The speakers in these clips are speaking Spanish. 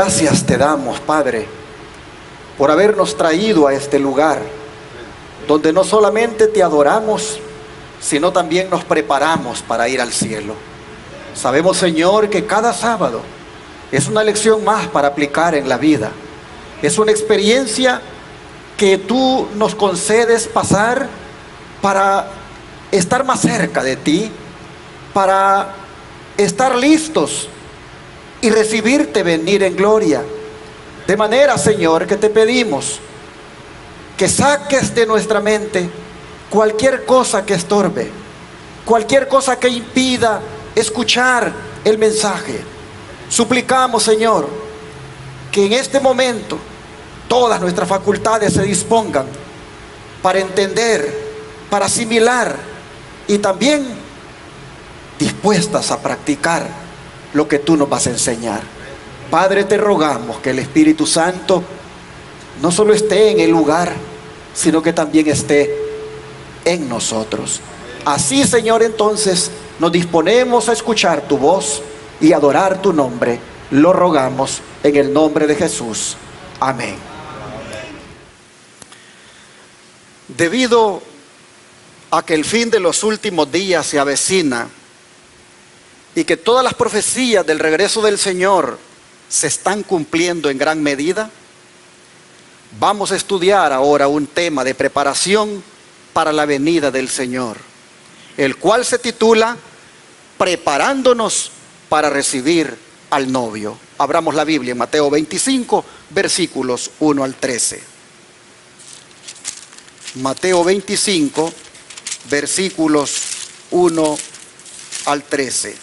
Gracias te damos, Padre, por habernos traído a este lugar, donde no solamente te adoramos, sino también nos preparamos para ir al cielo. Sabemos, Señor, que cada sábado es una lección más para aplicar en la vida. Es una experiencia que tú nos concedes pasar para estar más cerca de ti, para estar listos y recibirte venir en gloria. De manera, Señor, que te pedimos que saques de nuestra mente cualquier cosa que estorbe, cualquier cosa que impida escuchar el mensaje. Suplicamos, Señor, que en este momento todas nuestras facultades se dispongan para entender, para asimilar y también dispuestas a practicar lo que tú nos vas a enseñar. Padre, te rogamos que el Espíritu Santo no solo esté en el lugar, sino que también esté en nosotros. Así, Señor, entonces nos disponemos a escuchar tu voz y adorar tu nombre. Lo rogamos en el nombre de Jesús. Amén. Debido a que el fin de los últimos días se avecina y que todas las profecías del regreso del Señor se están cumpliendo en gran medida, vamos a estudiar ahora un tema de preparación para la venida del Señor, el cual se titula Preparándonos para recibir al novio. Abramos la Biblia en Mateo 25, versículos 1 al 13. Mateo 25, versículos 1 al 13.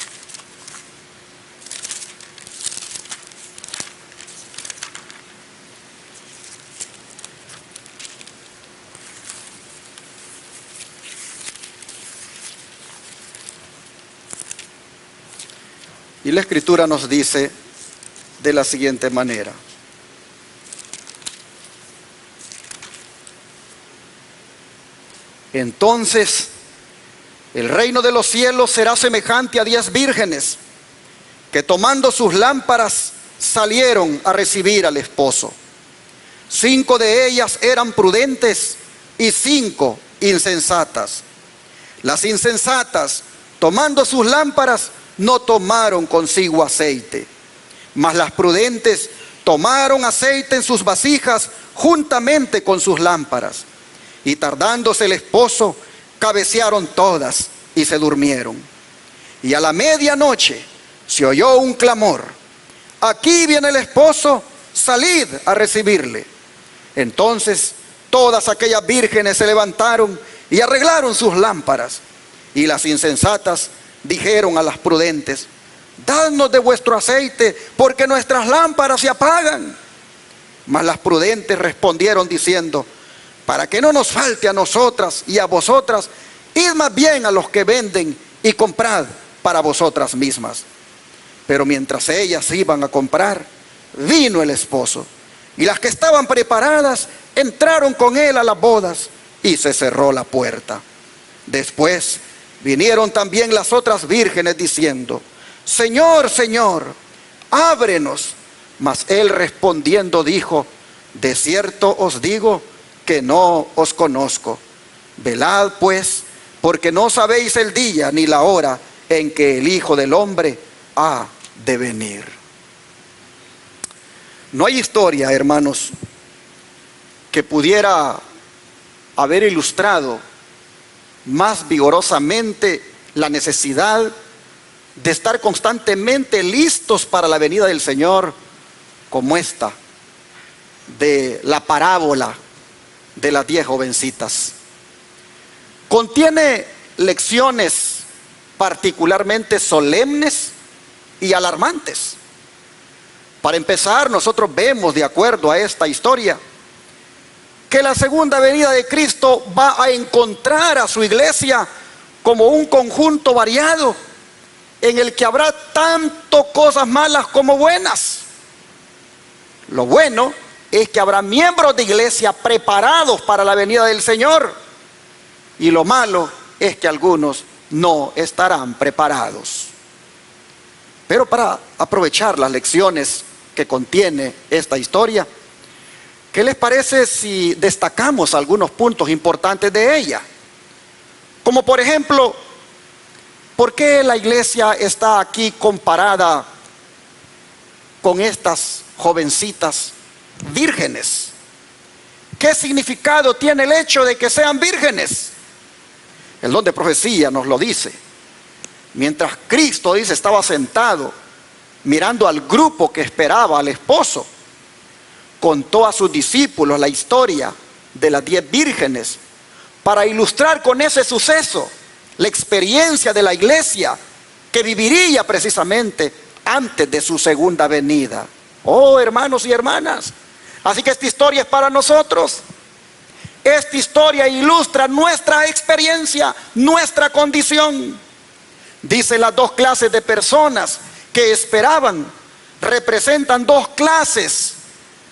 Y la Escritura nos dice de la siguiente manera: entonces el reino de los cielos será semejante a 10 vírgenes que tomando sus lámparas salieron a recibir al esposo. 5 de ellas eran prudentes y 5 insensatas. Las insensatas, tomando sus lámparas, no tomaron consigo aceite, mas las prudentes tomaron aceite en sus vasijas juntamente con sus lámparas. Y tardándose el esposo, cabecearon todas y se durmieron. Y a la medianoche se oyó un clamor: aquí viene el esposo, salid a recibirle. Entonces todas aquellas vírgenes se levantaron y arreglaron sus lámparas. Y las insensatas dijeron a las prudentes: dadnos de vuestro aceite, porque nuestras lámparas se apagan. Mas las prudentes respondieron diciendo: para que no nos falte a nosotras y a vosotras, id más bien a los que venden y comprad para vosotras mismas. Pero mientras ellas iban a comprar, vino el esposo, y las que estaban preparadas entraron con él a las bodas, y se cerró la puerta. Después vinieron también las otras vírgenes diciendo: Señor, Señor, ábrenos. Mas él respondiendo dijo: de cierto os digo que no os conozco. Velad pues, porque no sabéis el día ni la hora en que el Hijo del Hombre ha de venir. No hay historia, hermanos, que pudiera haber ilustrado más vigorosamente la necesidad de estar constantemente listos para la venida del Señor, como esta de la parábola de las 10 jovencitas. Contiene lecciones particularmente solemnes y alarmantes. Para empezar, nosotros vemos, de acuerdo a esta historia, que la segunda venida de Cristo va a encontrar a su iglesia como un conjunto variado, en el que habrá tanto cosas malas como buenas. Lo bueno es que habrá miembros de iglesia preparados para la venida del Señor, y lo malo es que algunos no estarán preparados. Pero para aprovechar las lecciones que contiene esta historia, ¿qué les parece si destacamos algunos puntos importantes de ella? Como por ejemplo, ¿por qué la iglesia está aquí comparada con estas jovencitas vírgenes? ¿Qué significado tiene el hecho de que sean vírgenes? El don de profecía nos lo dice. Mientras Cristo, dice, estaba sentado mirando al grupo que esperaba al esposo, contó a sus discípulos la historia de las 10 vírgenes para ilustrar con ese suceso la experiencia de la iglesia que viviría precisamente antes de su segunda venida. Oh, hermanos y hermanas, así que esta historia es para nosotros. Esta historia ilustra nuestra experiencia, nuestra condición. Dice, las 2 clases de personas que esperaban representan 2 clases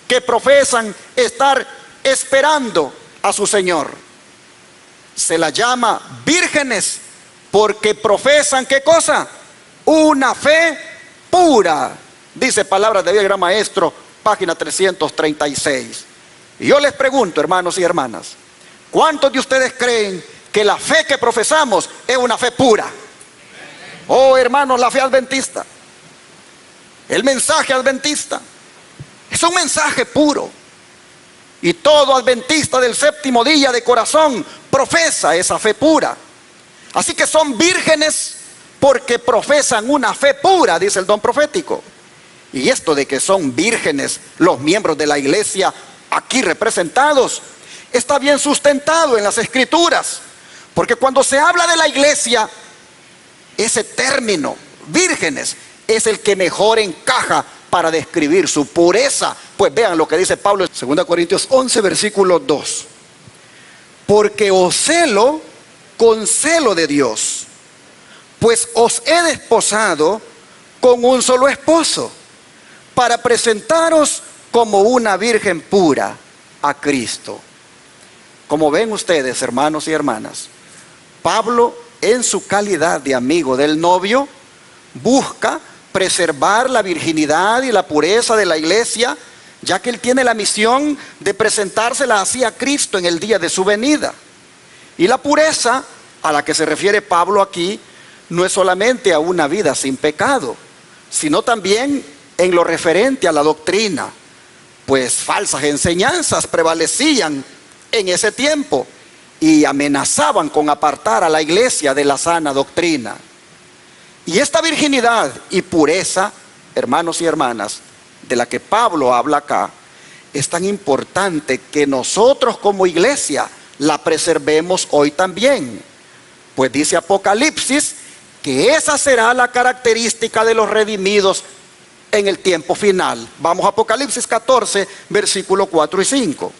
que profesan estar esperando a su Señor. Se las llama vírgenes porque profesan, ¿qué cosa? Una fe pura. Dice Palabras de Vida, Gran Maestro, página 336. Y yo les pregunto, hermanos y hermanas, ¿cuántos de ustedes creen que la fe que profesamos es una fe pura? Oh, hermanos, la fe adventista, el mensaje adventista, es un mensaje puro. Y todo adventista del 7º día de corazón profesa esa fe pura. Así que son vírgenes porque profesan una fe pura, dice el don profético. Y esto de que son vírgenes los miembros de la iglesia aquí representados está bien sustentado en las escrituras. Porque cuando se habla de la iglesia, ese término, vírgenes, es el que mejor encaja para describir su pureza. Pues vean lo que dice Pablo en 2 Corintios 11, versículo 2. Porque os celo con celo de Dios, pues os he desposado con un solo esposo, para presentaros como una virgen pura a Cristo. Como ven ustedes, hermanos y hermanas, Pablo, en su calidad de amigo del novio, busca preservar la virginidad y la pureza de la iglesia, ya que él tiene la misión de presentársela así a Cristo en el día de su venida. Y la pureza a la que se refiere Pablo aquí no es solamente a una vida sin pecado, sino también en lo referente a la doctrina, pues falsas enseñanzas prevalecían en ese tiempo y amenazaban con apartar a la iglesia de la sana doctrina. Y esta virginidad y pureza, hermanos y hermanas, de la que Pablo habla acá, es tan importante que nosotros como iglesia la preservemos hoy también. Pues dice Apocalipsis que esa será la característica de los redimidos en el tiempo final. Vamos a Apocalipsis 14, versículo 4 y 5.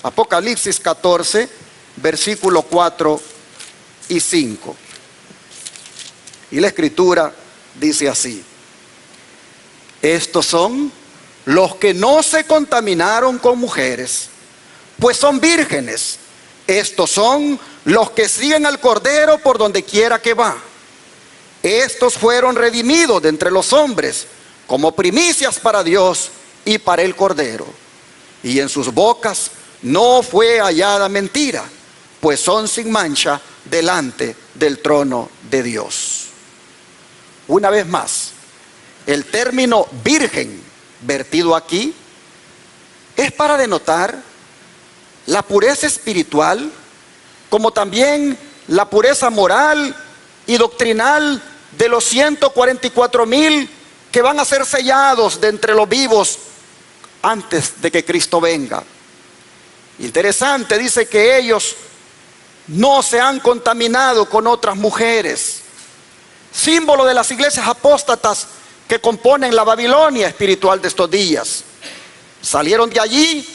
Apocalipsis 14, versículo 4 y 5. Y la escritura dice así: estos son los que no se contaminaron con mujeres, pues son vírgenes. Estos son los que siguen al Cordero por donde quiera que va. Estos fueron redimidos de entre los hombres como primicias para Dios y para el Cordero. Y en sus bocas no fue hallada mentira, pues son sin mancha delante del trono de Dios. Una vez más, el término virgen vertido aquí es para denotar la pureza espiritual, como también la pureza moral y doctrinal de los 144,000 que van a ser sellados de entre los vivos antes de que Cristo venga. Interesante, dice que ellos no se han contaminado con otras mujeres, símbolo de las iglesias apóstatas que componen la Babilonia espiritual de estos días. Salieron de allí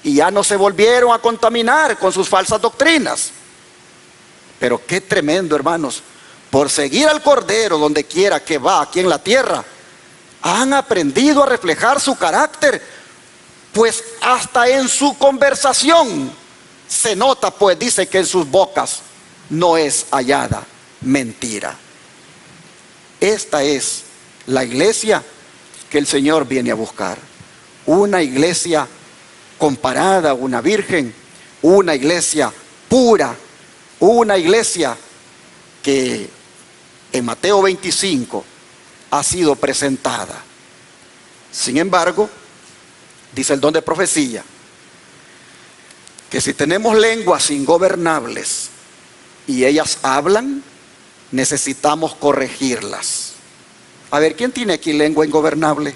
y ya no se volvieron a contaminar con sus falsas doctrinas. Pero qué tremendo, hermanos, por seguir al Cordero donde quiera que va aquí en la tierra, han aprendido a reflejar su carácter, pues hasta en su conversación se nota, pues dice que en sus bocas no es hallada mentira. Esta es la iglesia que el Señor viene a buscar. Una iglesia comparada a una virgen, una iglesia pura, una iglesia que en Mateo 25 ha sido presentada. Sin embargo, dice el don de profecía, que si tenemos lenguas ingobernables y ellas hablan, necesitamos corregirlas. A ver, ¿quién tiene aquí lengua ingobernable?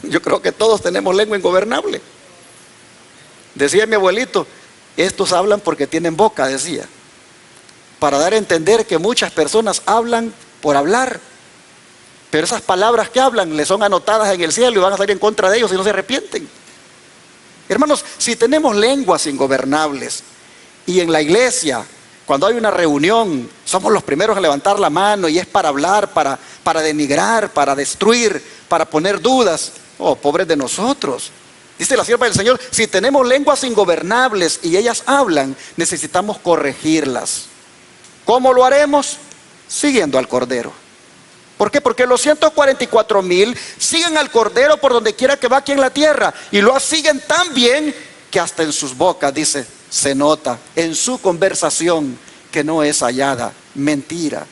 Yo creo que todos tenemos lengua ingobernable. Decía mi abuelito, estos hablan porque tienen boca, decía, para dar a entender que muchas personas hablan por hablar, pero esas palabras que hablan les son anotadas en el cielo y van a salir en contra de ellos si no se arrepienten. Hermanos, si tenemos lenguas ingobernables y en la iglesia, cuando hay una reunión, somos los primeros a levantar la mano y es para hablar, para denigrar, para destruir, para poner dudas, oh, pobres de nosotros. Dice la sierva del Señor, si tenemos lenguas ingobernables y ellas hablan, necesitamos corregirlas. ¿Cómo lo haremos? Siguiendo al Cordero. ¿Por qué? Porque los 144,000 siguen al Cordero por donde quiera que va aquí en la tierra y lo siguen tan bien que hasta en sus bocas, dice, se nota en su conversación que no es hallada mentira.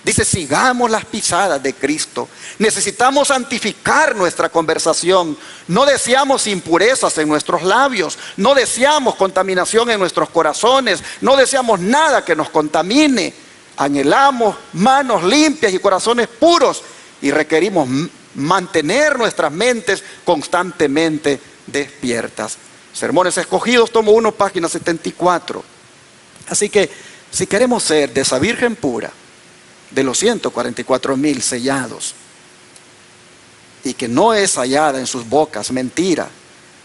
Dice, sigamos las pisadas de Cristo. Necesitamos santificar nuestra conversación. No deseamos impurezas en nuestros labios. No deseamos contaminación en nuestros corazones. No deseamos nada que nos contamine. Anhelamos manos limpias y corazones puros. Y requerimos mantener nuestras mentes constantemente despiertas. Sermones Escogidos, tomo 1, página 74. Así que si queremos ser de esa virgen pura, de los 144,000 sellados, y que no es hallada en sus bocas mentira,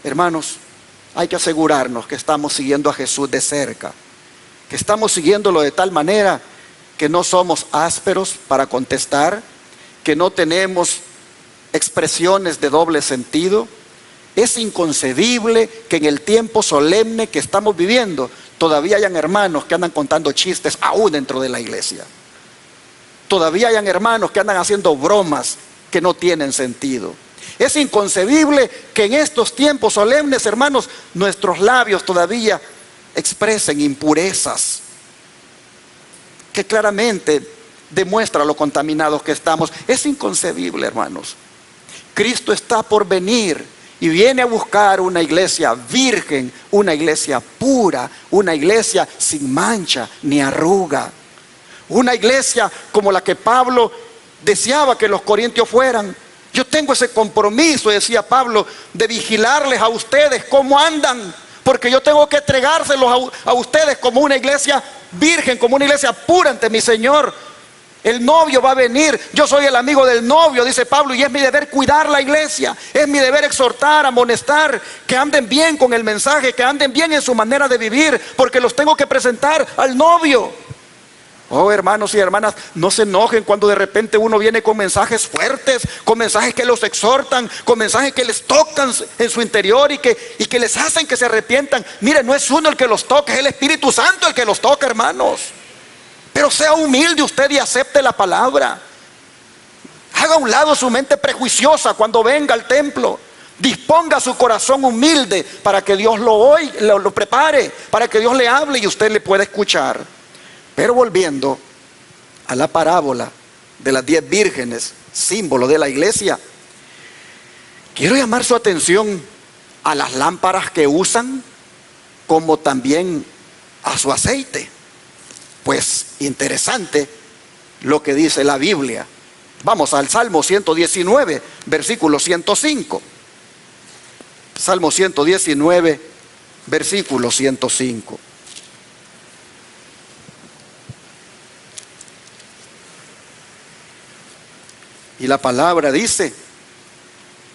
hermanos, hay que asegurarnos que estamos siguiendo a Jesús de cerca, que estamos siguiéndolo de tal manera que no somos ásperos para contestar, que no tenemos expresiones de doble sentido. Es inconcebible que en el tiempo solemne que estamos viviendo todavía hayan hermanos que andan contando chistes aún dentro de la iglesia. Todavía hayan hermanos que andan haciendo bromas que no tienen sentido. Es inconcebible que en estos tiempos solemnes, hermanos, nuestros labios todavía expresen impurezas que claramente demuestra lo contaminados que estamos. Es inconcebible, hermanos. Cristo está por venir y viene a buscar una iglesia virgen, una iglesia pura, una iglesia sin mancha ni arruga. Una iglesia como la que Pablo deseaba que los corintios fueran. Yo tengo ese compromiso, decía Pablo, de vigilarles a ustedes cómo andan, porque yo tengo que entregárselos a ustedes como una iglesia virgen, como una iglesia pura ante mi Señor. El novio va a venir, yo soy el amigo del novio, dice Pablo, y es mi deber cuidar la iglesia, es mi deber exhortar, amonestar, que anden bien con el mensaje, que anden bien en su manera de vivir, porque los tengo que presentar al novio. Oh, hermanos y hermanas, no se enojen cuando de repente uno viene con mensajes fuertes, con mensajes que los exhortan, con mensajes que les tocan en su interior y que les hacen que se arrepientan. Mire, no es uno el que los toca, es el Espíritu Santo el que los toca, hermanos. Pero sea humilde usted y acepte la palabra. Haga a un lado su mente prejuiciosa cuando venga al templo. Disponga su corazón humilde para que Dios lo prepare, para que Dios le hable y usted le pueda escuchar. Pero volviendo a la parábola de las 10 vírgenes, símbolo de la iglesia, quiero llamar su atención a las lámparas que usan, como también a su aceite. Pues interesante lo que dice la Biblia. Vamos al Salmo 119, versículo 105. Salmo 119, versículo 105. Y la palabra dice,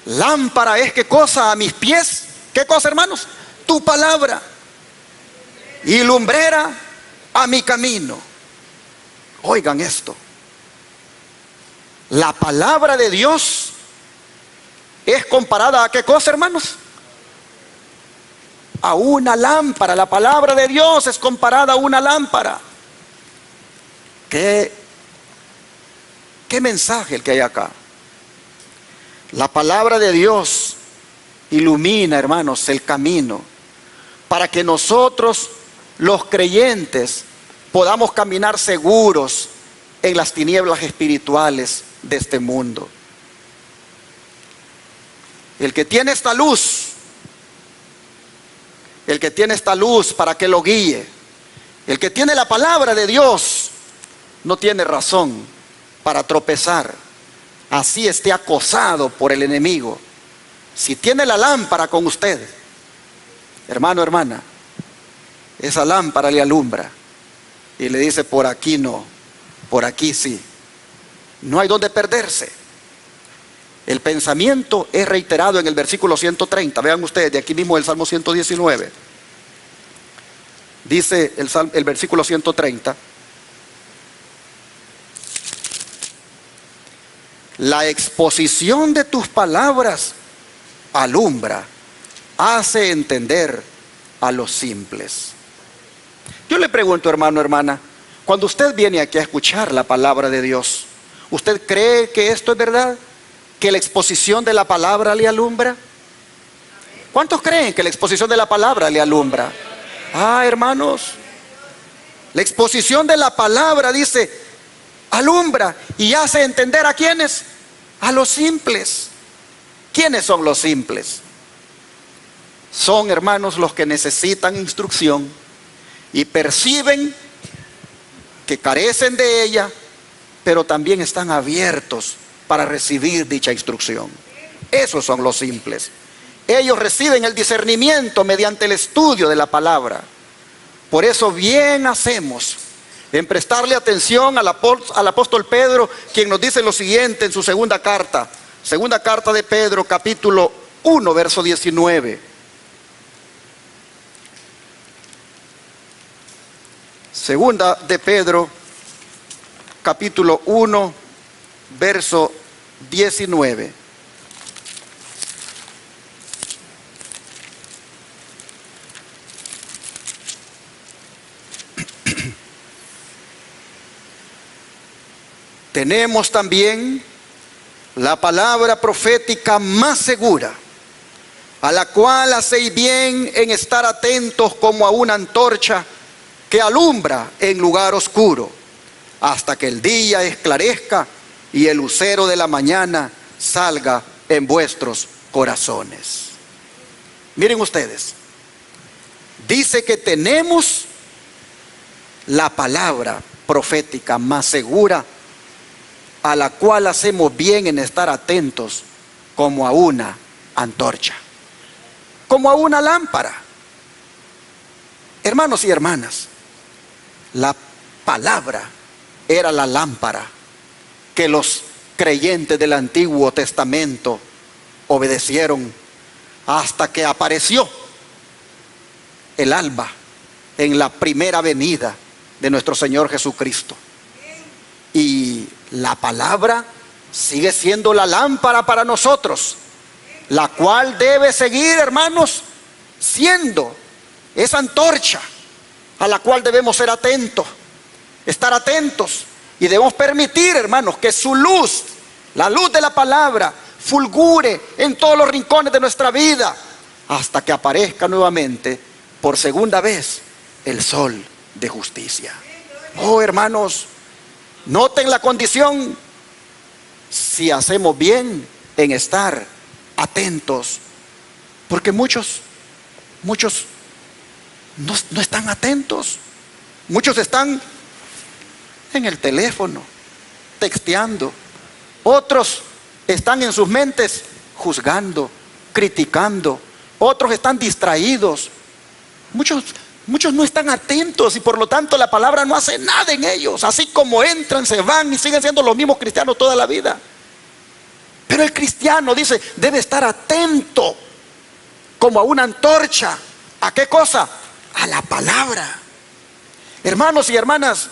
lámpara es, ¿qué cosa? A mis pies. ¿Qué cosa, hermanos? Tu palabra. Y lumbrera a mi camino. Oigan esto. La palabra de Dios es comparada a ¿qué cosa, hermanos? A una lámpara. La palabra de Dios es comparada a una lámpara. ¿Qué mensaje el que hay acá? La palabra de Dios ilumina, hermanos, el camino para que nosotros, los creyentes, podamos caminar seguros en las tinieblas espirituales de este mundo. El que tiene esta luz, el que tiene esta luz para que lo guíe, el que tiene la palabra de Dios, no tiene razón para tropezar, así esté acosado por el enemigo. Si tiene la lámpara con usted, hermano, hermana, esa lámpara le alumbra y le dice: por aquí no, por aquí sí. No hay donde perderse. El pensamiento es reiterado en el versículo 130. Vean ustedes, de aquí mismo el Salmo 119. Dice el versículo 130: la exposición de tus palabras alumbra, hace entender a los simples. Yo le pregunto, hermano, hermana, cuando usted viene aquí a escuchar la palabra de Dios, ¿usted cree que esto es verdad? ¿Que la exposición de la palabra le alumbra? ¿Cuántos creen que la exposición de la palabra le alumbra? Ah, hermanos, la exposición de la palabra, dice, alumbra y hace entender ¿a quiénes? A los simples. ¿Quiénes son los simples? Son, hermanos, los que necesitan instrucción y perciben que carecen de ella, pero también están abiertos para recibir dicha instrucción. Esos son los simples. Ellos reciben el discernimiento mediante el estudio de la palabra. Por eso bien hacemos en prestarle atención al apóstol Pedro, quien nos dice lo siguiente en su segunda carta de Pedro, capítulo 1, verso 19. Segunda de Pedro, capítulo 1, verso 19. Tenemos también la palabra profética más segura, a la cual hacéis bien en estar atentos como a una antorcha que alumbra en lugar oscuro, hasta que el día esclarezca y el lucero de la mañana salga en vuestros corazones. Miren ustedes, dice que tenemos la palabra profética más segura, a la cual hacemos bien en estar atentos como a una antorcha, como a una lámpara. Hermanos y hermanas, la palabra era la lámpara que los creyentes del Antiguo Testamento obedecieron hasta que apareció el alba en la primera venida de nuestro Señor Jesucristo. Y la palabra sigue siendo la lámpara para nosotros, la cual debe seguir, hermanos, siendo esa antorcha a la cual debemos ser atentos, estar atentos, y debemos permitir, hermanos, que su luz, la luz de la palabra, fulgure en todos los rincones de nuestra vida, hasta que aparezca nuevamente por segunda vez el sol de justicia. Oh, hermanos, noten la condición: si hacemos bien en estar atentos, porque muchos no están atentos. Muchos están en el teléfono, texteando. Otros están en sus mentes juzgando, criticando. Otros están distraídos. Muchos no están atentos y por lo tanto la palabra no hace nada en ellos. Así como entran, se van y siguen siendo los mismos cristianos toda la vida. Pero el cristiano, dice, debe estar atento como a una antorcha. ¿A qué cosa? A la palabra. Hermanos y hermanas,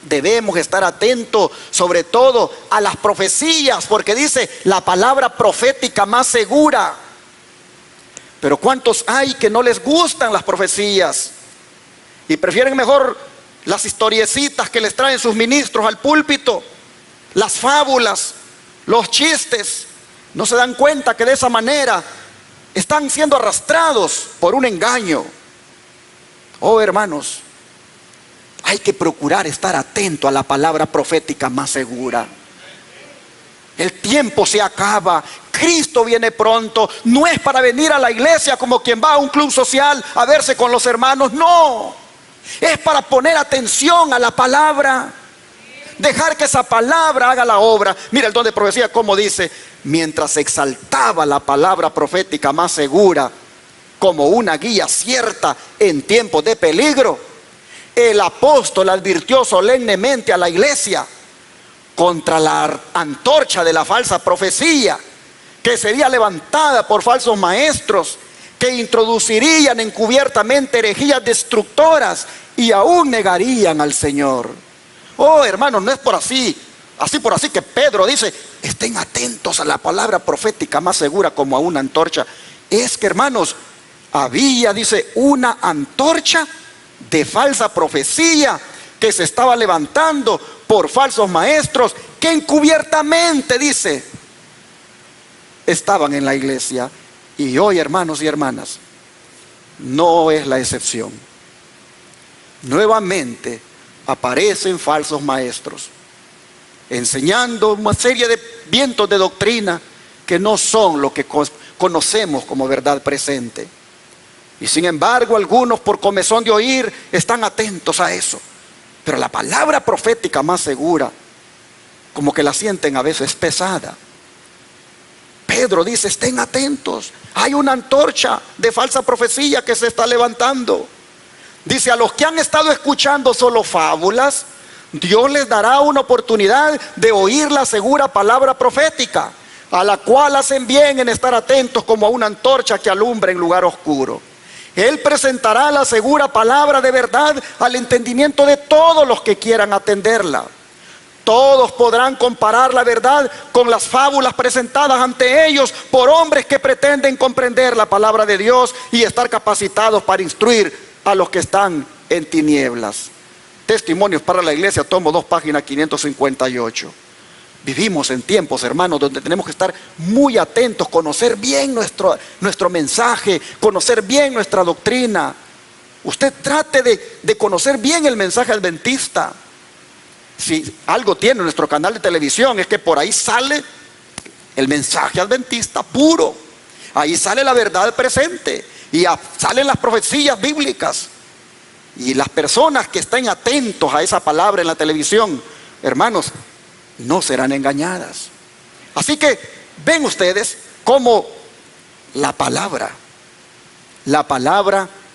debemos estar atentos sobre todo a las profecías, porque dice la palabra profética más segura. Pero ¿cuántos hay que no les gustan las profecías y prefieren mejor las historiecitas que les traen sus ministros al púlpito, las fábulas, los chistes? no se dan cuenta que de esa manera están siendo arrastrados por un engaño. Oh, hermanos, hay que procurar estar atento a la palabra profética más segura. El tiempo se acaba, Cristo viene pronto. No es para venir a la iglesia como quien va a un club social a verse con los hermanos, no. Es para poner atención a la palabra, dejar que esa palabra haga la obra. Mira el don de profecía como dice: mientras exaltaba la palabra profética más segura como una guía cierta en tiempos de peligro, el apóstol advirtió solemnemente a la iglesia contra la antorcha de la falsa profecía que sería levantada por falsos maestros que introducirían encubiertamente herejías destructoras y aún negarían al Señor. Oh, hermanos, no es por así que Pedro dice: estén atentos a la palabra profética más segura como a una antorcha. Es que, hermanos, había, dice, una antorcha de falsa profecía que se estaba levantando por falsos maestros que encubiertamente, dice, estaban en la iglesia. Y hoy, hermanos y hermanas, no es la excepción. Nuevamente aparecen falsos maestros enseñando una serie de vientos de doctrina que no son lo que conocemos como verdad presente. Y sin embargo, algunos por comezón de oír están atentos a eso. Pero la palabra profética más segura, como que la sienten a veces pesada. Pedro dice: estén atentos, hay una antorcha de falsa profecía que se está levantando. Dice: a los que han estado escuchando solo fábulas, Dios les dará una oportunidad de oír la segura palabra profética, a la cual hacen bien en estar atentos como a una antorcha que alumbra en lugar oscuro. Él presentará la segura palabra de verdad al entendimiento de todos los que quieran atenderla. Todos podrán comparar la verdad con las fábulas presentadas ante ellos por hombres que pretenden comprender la palabra de Dios y estar capacitados para instruir a los que están en tinieblas. Testimonios para la iglesia, tomo 2, página 558. Vivimos en tiempos, hermanos, donde tenemos que estar muy atentos, conocer bien nuestro mensaje, conocer bien nuestra doctrina. Usted trate de conocer bien el mensaje adventista. Si algo tiene nuestro canal de televisión, es que por ahí sale el mensaje adventista puro. Ahí sale la verdad presente y salen las profecías bíblicas. Y las personas que estén atentos a esa palabra en la televisión, hermanos, no serán engañadas. Así que ven ustedes cómo la palabra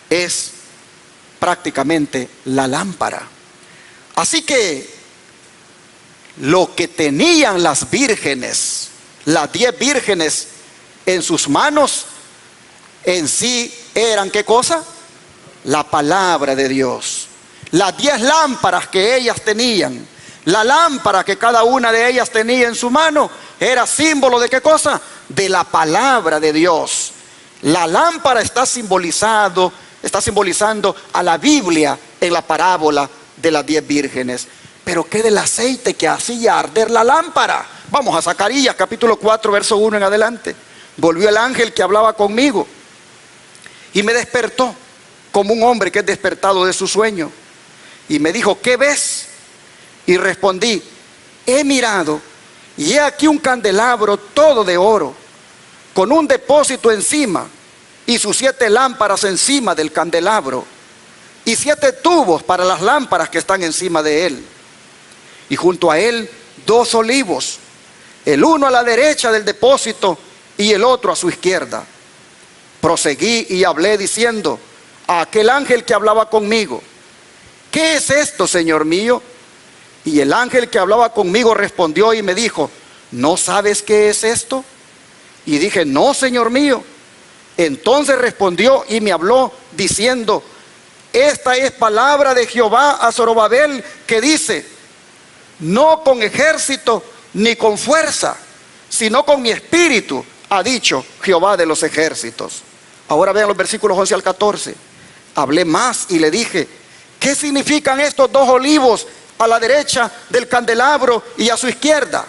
es prácticamente la lámpara. Así que lo que tenían las vírgenes, las 10 vírgenes en sus manos, en sí eran ¿qué cosa? La palabra de Dios. Las 10 lámparas que ellas tenían, la lámpara que cada una de ellas tenía en su mano, era símbolo de ¿qué cosa? De la palabra de Dios. La lámpara está simbolizando a la Biblia en la parábola de las 10 vírgenes. Pero ¿qué del aceite que hacía arder la lámpara? Vamos a Zacarías capítulo 4, verso 1 en adelante. Volvió el ángel que hablaba conmigo y me despertó como un hombre que es despertado de su sueño. Y me dijo: ¿qué ves? Y respondí: he mirado y he aquí un candelabro todo de oro, con un depósito encima y sus 7 lámparas encima del candelabro, y 7 tubos para las lámparas que están encima de él. Y junto a él 2 olivos, el uno a la derecha del depósito y el otro a su izquierda. Proseguí y hablé diciendo a aquel ángel que hablaba conmigo: ¿qué es esto, Señor mío? Y el ángel que hablaba conmigo respondió y me dijo: ¿no sabes qué es esto? Y dije: no, Señor mío. Entonces respondió y me habló diciendo: esta es palabra de Jehová a Zorobabel, que dice: no con ejército ni con fuerza, sino con mi espíritu, ha dicho Jehová de los ejércitos. Ahora vean los versículos 11 al 14. Hablé más y le dije: ¿qué significan estos 2 olivos a la derecha del candelabro y a su izquierda?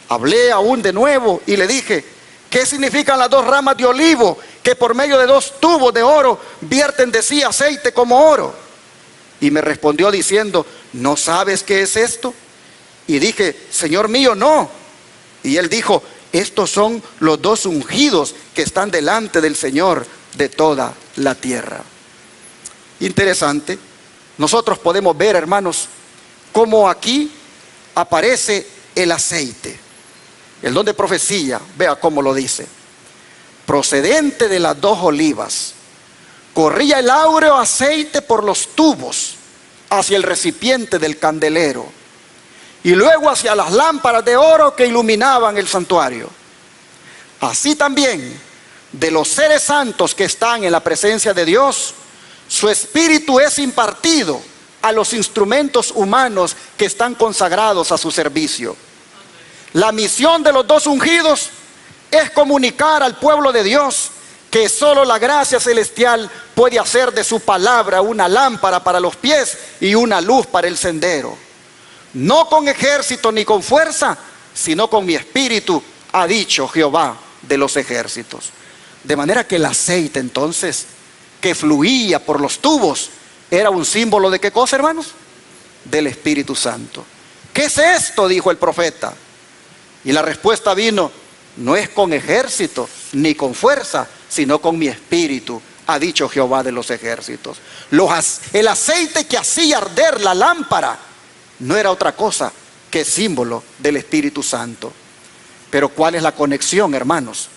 Hablé aún de nuevo y le dije: ¿qué significan las 2 ramas de olivo que por medio de 2 tubos de oro vierten de sí aceite como oro? Y me respondió diciendo: ¿no sabes qué es esto? Y dije: Señor mío, no. Y él dijo: estos son los 2 ungidos que están delante del Señor de toda la tierra. Interesante. Nosotros podemos ver, hermanos, cómo aquí aparece el aceite. El don de profecía, vea cómo lo dice: procedente de las 2 olivas, corría el áureo aceite por los tubos hacia el recipiente del candelero, y luego hacia las lámparas de oro que iluminaban el santuario. Así también, de los seres santos que están en la presencia de Dios, su espíritu es impartido a los instrumentos humanos que están consagrados a su servicio. La misión de los 2 ungidos es comunicar al pueblo de Dios que solo la gracia celestial puede hacer de su palabra una lámpara para los pies y una luz para el sendero. No con ejército ni con fuerza, sino con mi espíritu, ha dicho Jehová de los ejércitos. De manera que el aceite entonces que fluía por los tubos era un símbolo de ¿qué cosa, hermanos? Del Espíritu Santo. ¿Qué es esto?, dijo el profeta. Y la respuesta vino: no es con ejército ni con fuerza, sino con mi espíritu, ha dicho Jehová de los ejércitos. El aceite que hacía arder la lámpara no era otra cosa que símbolo del Espíritu Santo. Pero ¿cuál es la conexión, hermanos,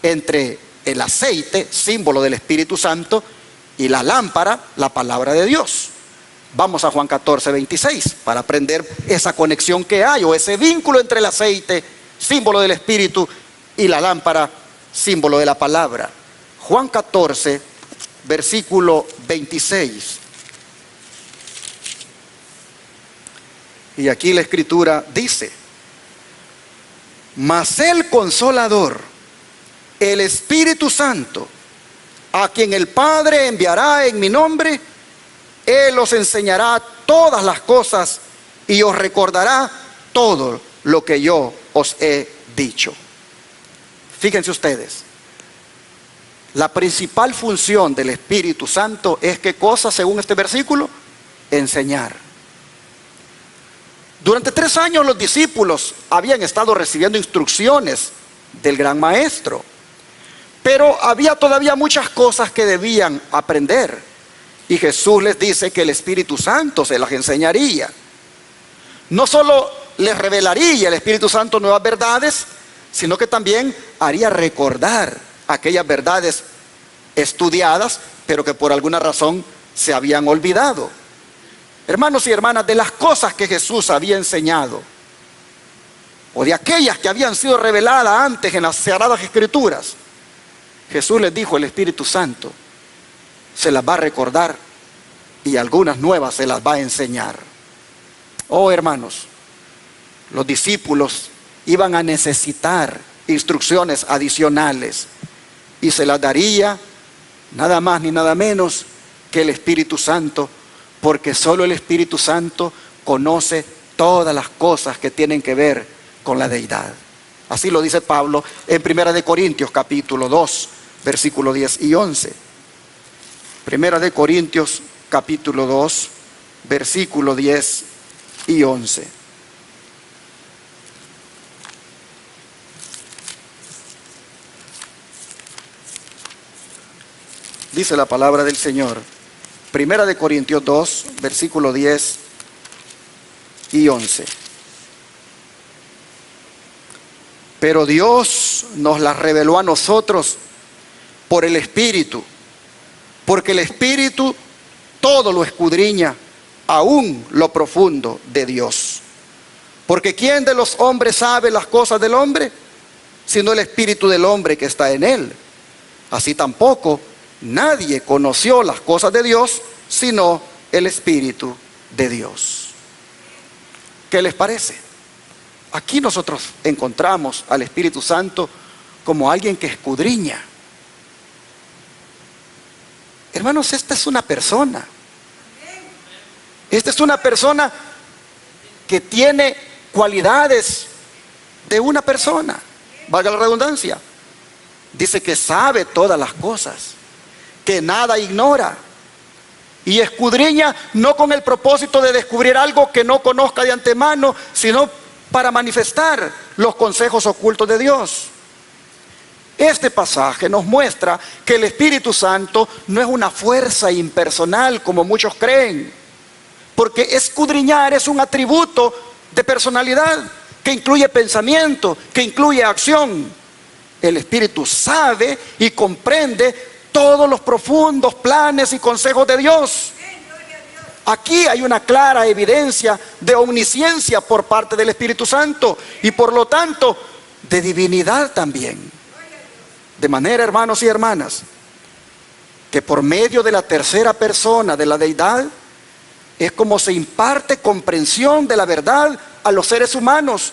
entre el aceite, símbolo del Espíritu Santo, y la lámpara, la palabra de Dios? Vamos a Juan 14:26 para aprender esa conexión que hay, o ese vínculo entre el aceite, símbolo del Espíritu, y la lámpara, símbolo de la palabra. Juan 14, versículo 26. Y aquí la Escritura dice: mas el Consolador, el Espíritu Santo, a quien el Padre enviará en mi nombre, Él os enseñará todas las cosas y os recordará todo lo que yo os he dicho. Fíjense ustedes, la principal función del Espíritu Santo es ¿qué cosa según este versículo? Enseñar. Durante 3 años los discípulos habían estado recibiendo instrucciones del gran maestro, pero había todavía muchas cosas que debían aprender, y Jesús les dice que el Espíritu Santo se las enseñaría. No solo les revelaría el Espíritu Santo nuevas verdades, sino que también haría recordar aquellas verdades estudiadas, pero que por alguna razón se habían olvidado. Hermanos y hermanas, de las cosas que Jesús había enseñado, o de aquellas que habían sido reveladas antes en las Sagradas Escrituras, Jesús les dijo: el Espíritu Santo se las va a recordar y algunas nuevas se las va a enseñar. Oh, hermanos, los discípulos iban a necesitar instrucciones adicionales, y se las daría nada más ni nada menos que el Espíritu Santo, porque solo el Espíritu Santo conoce todas las cosas que tienen que ver con la deidad. Así lo dice Pablo en 1 Corintios capítulo 2, versículo 10 y 11. 1 Corintios capítulo 2, versículo 10 y 11. Dice la palabra del Señor, 1 Corintios 2, versículo 10 y 11. Pero Dios nos las reveló a nosotros por el Espíritu, porque el Espíritu todo lo escudriña, aún lo profundo de Dios. Porque ¿quién de los hombres sabe las cosas del hombre? Sino el Espíritu del hombre que está en él. Así tampoco nadie conoció las cosas de Dios, sino el Espíritu de Dios. ¿Qué les parece? Aquí nosotros encontramos al Espíritu Santo como alguien que escudriña. Hermanos, esta es una persona. Esta es una persona que tiene cualidades de una persona, valga la redundancia. Dice que sabe todas las cosas, que nada ignora, y escudriña no con el propósito de descubrir algo que no conozca de antemano, sino para manifestar los consejos ocultos de Dios. Este pasaje nos muestra que el Espíritu Santo no es una fuerza impersonal como muchos creen, porque escudriñar es un atributo de personalidad que incluye pensamiento, que incluye acción. El Espíritu sabe y comprende todos los profundos planes y consejos de Dios. Aquí hay una clara evidencia de omnisciencia por parte del Espíritu Santo y por lo tanto de divinidad también. De manera, hermanos y hermanas, que por medio de la tercera persona de la deidad es como se imparte comprensión de la verdad a los seres humanos,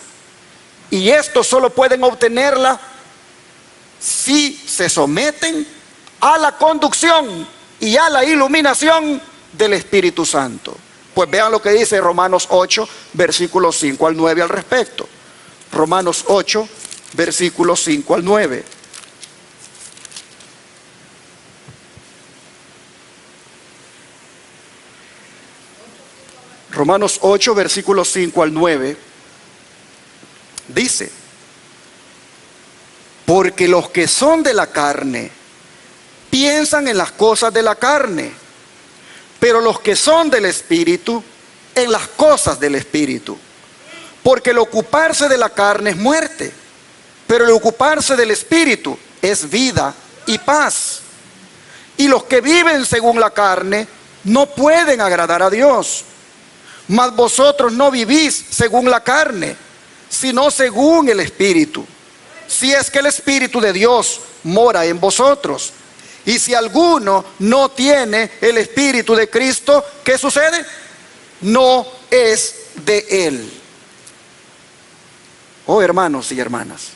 y estos solo pueden obtenerla si se someten a la conducción y a la iluminación del Espíritu Santo. Pues vean lo que dice Romanos 8, versículos 5 al 9 al respecto. Romanos 8, versículos 5 al 9. Romanos 8, versículos 5 al 9, dice: porque los que son de la carne piensan en las cosas de la carne, pero los que son del Espíritu, en las cosas del Espíritu. Porque el ocuparse de la carne es muerte, pero el ocuparse del Espíritu es vida y paz. Y los que viven según la carne no pueden agradar a Dios. Mas vosotros no vivís según la carne, sino según el Espíritu, si es que el Espíritu de Dios mora en vosotros. Y si alguno no tiene el Espíritu de Cristo, ¿qué sucede? No es de Él. Oh, hermanos y hermanas,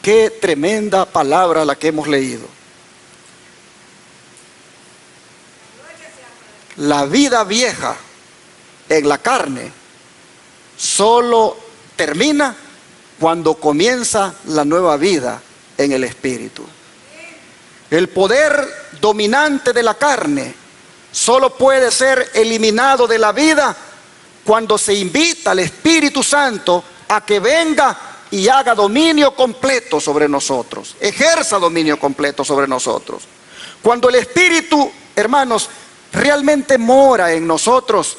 qué tremenda palabra la que hemos leído. La vida vieja en la carne solo termina cuando comienza la nueva vida en el Espíritu. El poder dominante de la carne solo puede ser eliminado de la vida cuando se invita al Espíritu Santo a que venga y haga dominio completo sobre nosotros, ejerza dominio completo sobre nosotros. Cuando el Espíritu, hermanos, realmente mora en nosotros,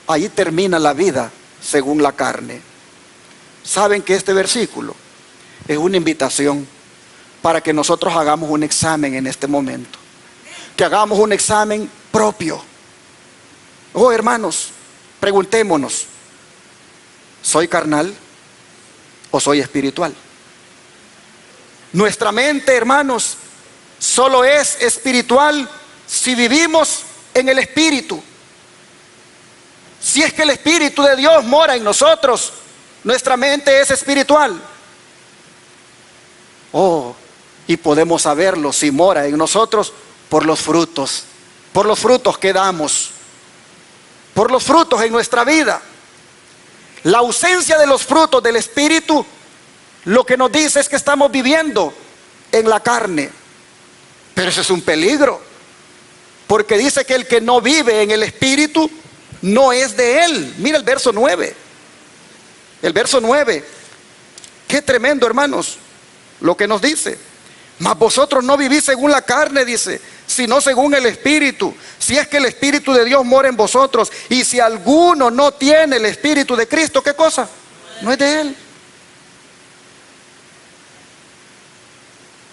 ahí termina la vida según la carne. Saben que este versículo es una invitación para que nosotros hagamos un examen en este momento, que hagamos un examen propio. Oh, hermanos, preguntémonos: ¿soy carnal o soy espiritual? Nuestra mente, hermanos, solo es espiritual si vivimos en el Espíritu. Si es que el Espíritu de Dios mora en nosotros, nuestra mente es espiritual. Oh, y podemos saberlo si mora en nosotros por los frutos que damos, por los frutos en nuestra vida. La ausencia de los frutos del Espíritu lo que nos dice es que estamos viviendo en la carne. Pero eso es un peligro, porque dice que el que no vive en el Espíritu no es de Él. Mira el verso 9. El verso 9. Qué tremendo, hermanos, lo que nos dice. Mas vosotros no vivís según la carne, dice, sino según el Espíritu. Si es que el Espíritu de Dios mora en vosotros. Y si alguno no tiene el Espíritu de Cristo, ¿qué cosa? No es de Él.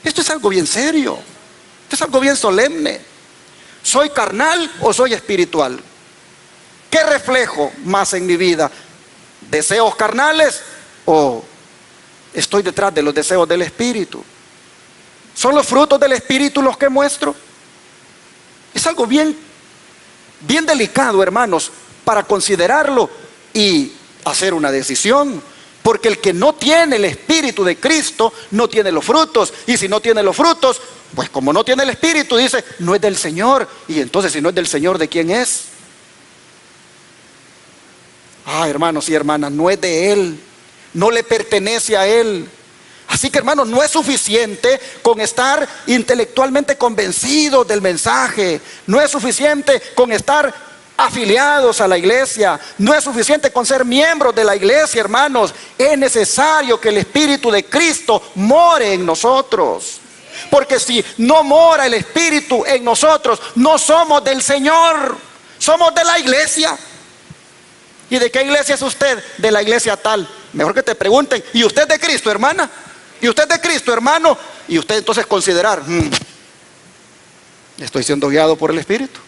Esto es algo bien serio. Esto es algo bien solemne. ¿Soy carnal o soy espiritual? ¿Qué reflejo más en mi vida? ¿Deseos carnales o estoy detrás de los deseos del Espíritu? ¿Son los frutos del Espíritu los que muestro? Es algo bien delicado, hermanos, para considerarlo y hacer una decisión. Porque el que no tiene el Espíritu de Cristo no tiene los frutos. Y si no tiene los frutos, pues como no tiene el Espíritu, dice, no es del Señor. Y entonces, si no es del Señor, ¿de quién es? Hermanos y hermanas, no es de Él. no le pertenece a Él. Así que, hermanos, no es suficiente con estar intelectualmente convencidos del mensaje. No es suficiente con estar afiliados a la iglesia. No es suficiente con ser miembros de la iglesia, hermanos. Es necesario que el Espíritu de Cristo more en nosotros. Porque si no mora el Espíritu en nosotros, no somos del Señor, somos de la iglesia. ¿Y de qué iglesia es usted? De la iglesia tal. Mejor que te pregunten, ¿y usted de Cristo, hermana? ¿Y usted de Cristo, hermano? Y usted entonces considerar, estoy siendo guiado por el Espíritu,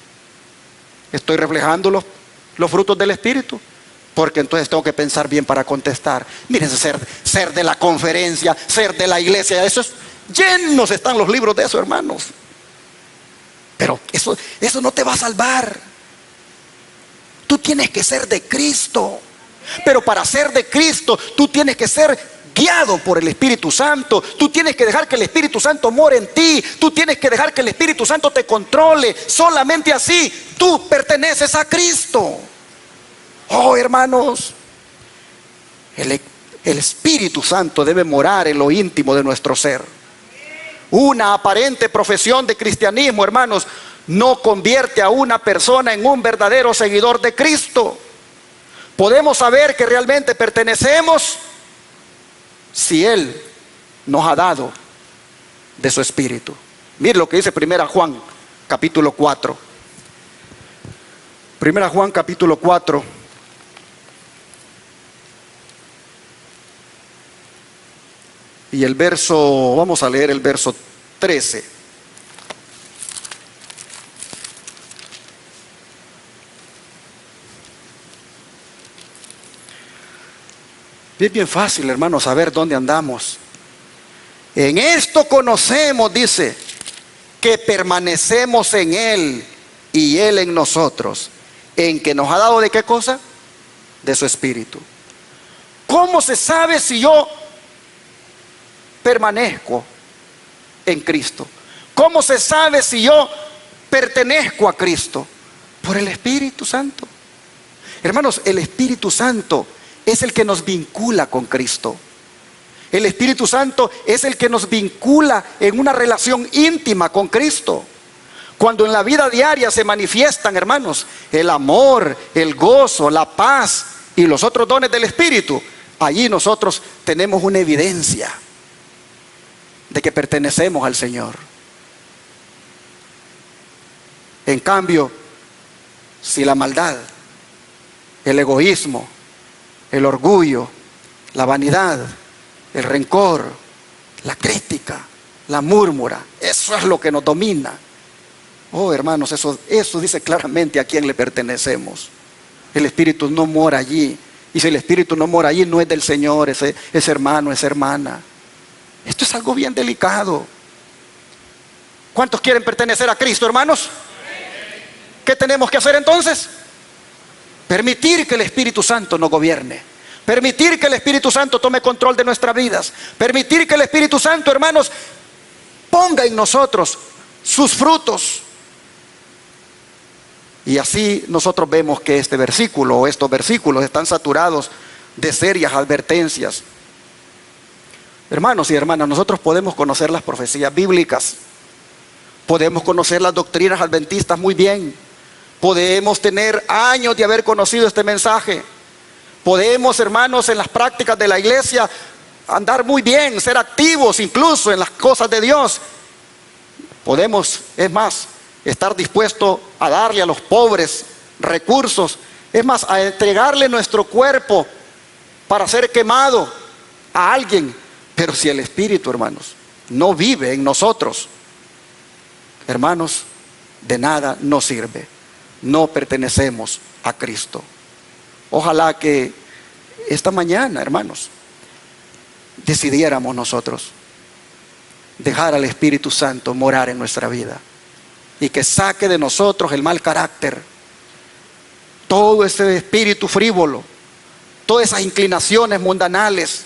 estoy reflejando los frutos del Espíritu, porque entonces tengo que pensar bien para contestar. Mírense, ser de la conferencia, ser de la iglesia, eso es, llenos están los libros de eso, hermanos. Pero eso no te va a salvar. Tú tienes que ser de Cristo. Pero para ser de Cristo, tú tienes que ser guiado por el Espíritu Santo. Tú tienes que dejar que el Espíritu Santo more en ti. Tú tienes que dejar que el Espíritu Santo te controle. Solamente así tú perteneces a Cristo. Oh, hermanos, el Espíritu Santo debe morar en lo íntimo de nuestro ser. Una aparente profesión de cristianismo, hermanos, no convierte a una persona en un verdadero seguidor de Cristo. Podemos saber que realmente pertenecemos si Él nos ha dado de su Espíritu. Mire lo que dice 1 Juan capítulo 4. 1 Juan capítulo 4. Y el verso, vamos a leer el verso 13. Es bien fácil, hermanos, saber dónde andamos. En esto conocemos, dice, que permanecemos en Él y Él en nosotros, en que nos ha dado ¿de qué cosa? De su Espíritu. ¿Cómo se sabe si yo permanezco en Cristo? ¿Cómo se sabe si yo pertenezco a Cristo? Por el Espíritu Santo. Hermanos, el Espíritu Santo es el que nos vincula con Cristo. El Espíritu Santo es el que nos vincula en una relación íntima con Cristo. Cuando en la vida diaria se manifiestan, hermanos, el amor, el gozo, la paz y los otros dones del Espíritu, allí nosotros tenemos una evidencia de que pertenecemos al Señor. En cambio, si la maldad, el egoísmo, el orgullo, la vanidad, el rencor, la crítica, la murmura, eso es lo que nos domina. Oh, hermanos, eso dice claramente a quién le pertenecemos. El Espíritu no mora allí. Y si el Espíritu no mora allí, no es del Señor, ese hermano, esa hermana. Esto es algo bien delicado. ¿Cuántos quieren pertenecer a Cristo, hermanos? ¿Qué tenemos que hacer entonces? Permitir que el Espíritu Santo nos gobierne. Permitir que el Espíritu Santo tome control de nuestras vidas. Permitir que el Espíritu Santo, hermanos, ponga en nosotros sus frutos. Y así nosotros vemos que este versículo o estos versículos están saturados de serias advertencias. Hermanos y hermanas, nosotros podemos conocer las profecías bíblicas. Podemos conocer las doctrinas adventistas muy bien. Podemos tener años de haber conocido este mensaje. Podemos, hermanos, en las prácticas de la iglesia andar muy bien, ser activos incluso en las cosas de Dios. Podemos, es más, estar dispuesto a darle a los pobres recursos. Es más, a entregarle nuestro cuerpo para ser quemado a alguien. Pero si el Espíritu, hermanos, no vive en nosotros, hermanos, de nada nos sirve. No pertenecemos a Cristo. Ojalá que esta mañana, hermanos, decidiéramos nosotros dejar al Espíritu Santo morar en nuestra vida y que saque de nosotros el mal carácter, todo ese espíritu frívolo, todas esas inclinaciones mundanales,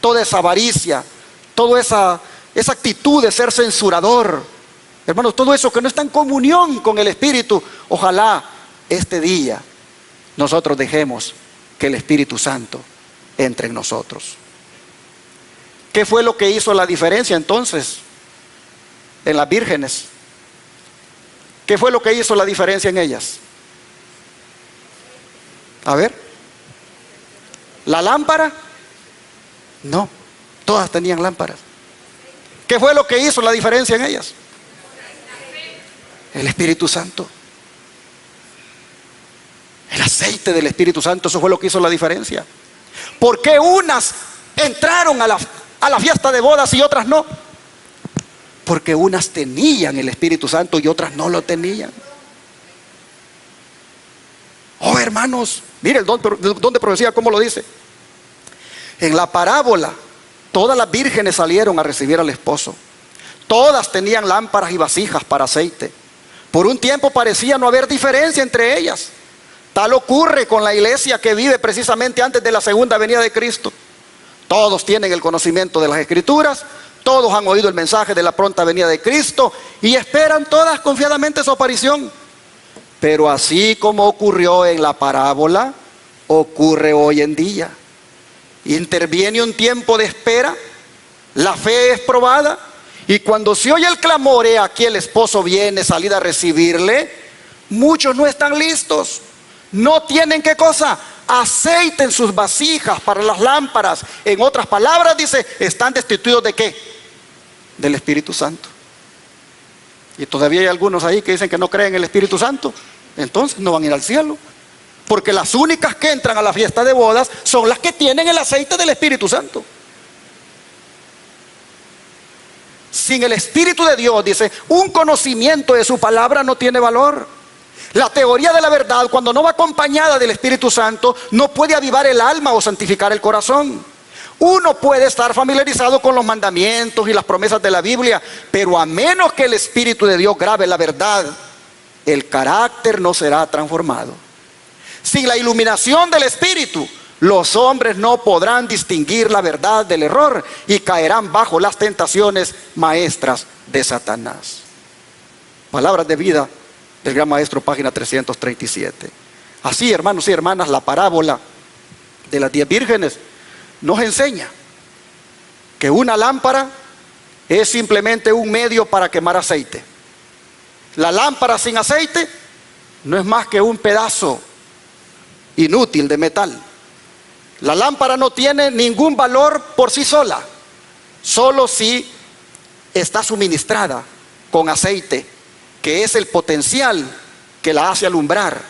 toda esa avaricia, toda esa actitud de ser censurador. Hermanos, todo eso que no está en comunión con el Espíritu, ojalá este día nosotros dejemos que el Espíritu Santo entre nosotros. ¿Qué fue lo que hizo la diferencia entonces en las vírgenes? ¿Qué fue lo que hizo la diferencia en ellas? A ver, ¿la lámpara? No, todas tenían lámparas. ¿Qué fue lo que hizo la diferencia en ellas? El Espíritu Santo. El aceite del Espíritu Santo, eso fue lo que hizo la diferencia. ¿Por qué unas entraron a la fiesta de bodas y otras no? Porque unas tenían el Espíritu Santo y otras no lo tenían. Oh, hermanos, mire el don de profecía, ¿cómo lo dice? En la parábola, todas las vírgenes salieron a recibir al esposo. Todas tenían lámparas y vasijas para aceite. Por un tiempo parecía no haber diferencia entre ellas. Tal ocurre con la iglesia que vive precisamente antes de la segunda venida de Cristo. Todos tienen el conocimiento de las Escrituras, todos han oído el mensaje de la pronta venida de Cristo y esperan todas confiadamente su aparición. Pero así como ocurrió en la parábola, ocurre hoy en día. Interviene un tiempo de espera, la fe es probada y cuando se oye el clamor, he aquí el esposo viene, salida a recibirle, muchos no están listos. No tienen, ¿qué cosa? Aceite en sus vasijas para las lámparas. En otras palabras dice, están destituidos ¿de qué? Del Espíritu Santo. Y todavía hay algunos ahí que dicen que no creen en el Espíritu Santo. Entonces no van a ir al cielo. Porque las únicas que entran a la fiesta de bodas son las que tienen el aceite del Espíritu Santo. Sin el Espíritu de Dios, dice, un conocimiento de su palabra no tiene valor. La teoría de la verdad, cuando no va acompañada del Espíritu Santo, no puede avivar el alma o santificar el corazón. Uno puede estar familiarizado con los mandamientos y las promesas de la Biblia, pero a menos que el Espíritu de Dios grabe la verdad, el carácter no será transformado. Sin la iluminación del Espíritu, los hombres no podrán distinguir la verdad del error y caerán bajo las tentaciones maestras de Satanás. Palabras de vida del Gran Maestro, página 337. Así, hermanos y hermanas, la parábola de las 10 vírgenes nos enseña que una lámpara es simplemente un medio para quemar aceite. La lámpara sin aceite no es más que un pedazo inútil de metal. La lámpara no tiene ningún valor por sí sola, solo si está suministrada con aceite, que es el potencial que la hace alumbrar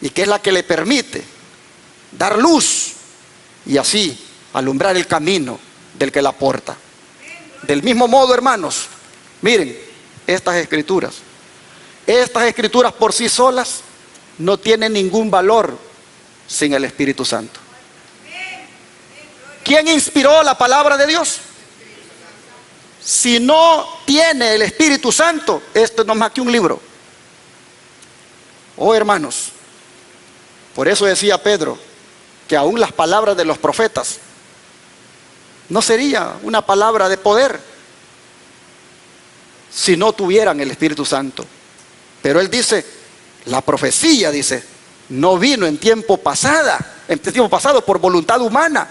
y que es la que le permite dar luz y así alumbrar el camino del que la porta. Del mismo modo, hermanos, miren, estas escrituras por sí solas no tienen ningún valor sin el Espíritu Santo. ¿Quién inspiró la palabra de Dios? Si no tiene el Espíritu Santo, esto no es más que un libro. Oh, hermanos, por eso decía Pedro que aún las palabras de los profetas no sería una palabra de poder si no tuvieran el Espíritu Santo. Pero él dice, la profecía, dice, no vino en tiempo pasado por voluntad humana,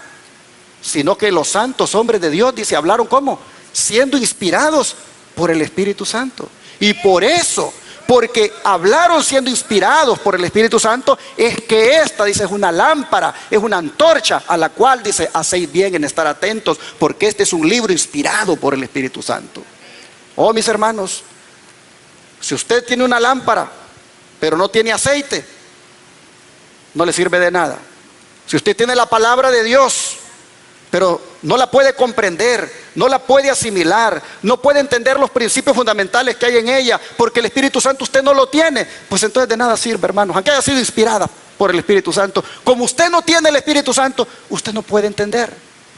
sino que los santos hombres de Dios, dice, hablaron ¿cómo? Siendo inspirados por el Espíritu Santo. Y por eso, porque hablaron siendo inspirados por el Espíritu Santo, es que esta, dice, es una lámpara, es una antorcha a la cual, dice, hacéis bien en estar atentos, porque este es un libro inspirado por el Espíritu Santo. Oh, mis hermanos, si usted tiene una lámpara, pero no tiene aceite, no le sirve de nada. Si usted tiene la palabra de Dios, pero no la puede comprender, no la puede asimilar, no puede entender los principios fundamentales que hay en ella, porque el Espíritu Santo usted no lo tiene, pues entonces de nada sirve, hermanos, aunque haya sido inspirada por el Espíritu Santo. Como usted no tiene el Espíritu Santo, usted no puede entender.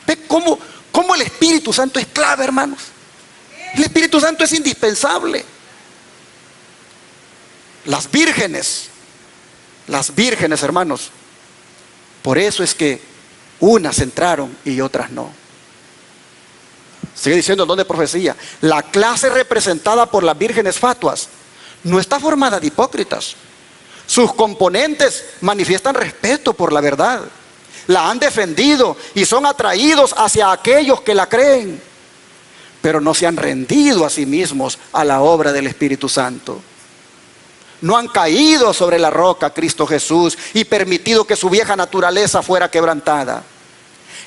¿Ve cómo el Espíritu Santo es clave, hermanos? El Espíritu Santo es indispensable. Las vírgenes, hermanos, por eso es que unas entraron y otras no. Sigue diciendo el don de profecía. La clase representada por las vírgenes fatuas no está formada de hipócritas. Sus componentes manifiestan respeto por la verdad. la han defendido y son atraídos hacia aquellos que la creen, pero no se han rendido a sí mismos a la obra del Espíritu Santo. No han caído sobre la roca, Cristo Jesús, y permitido que su vieja naturaleza fuera quebrantada.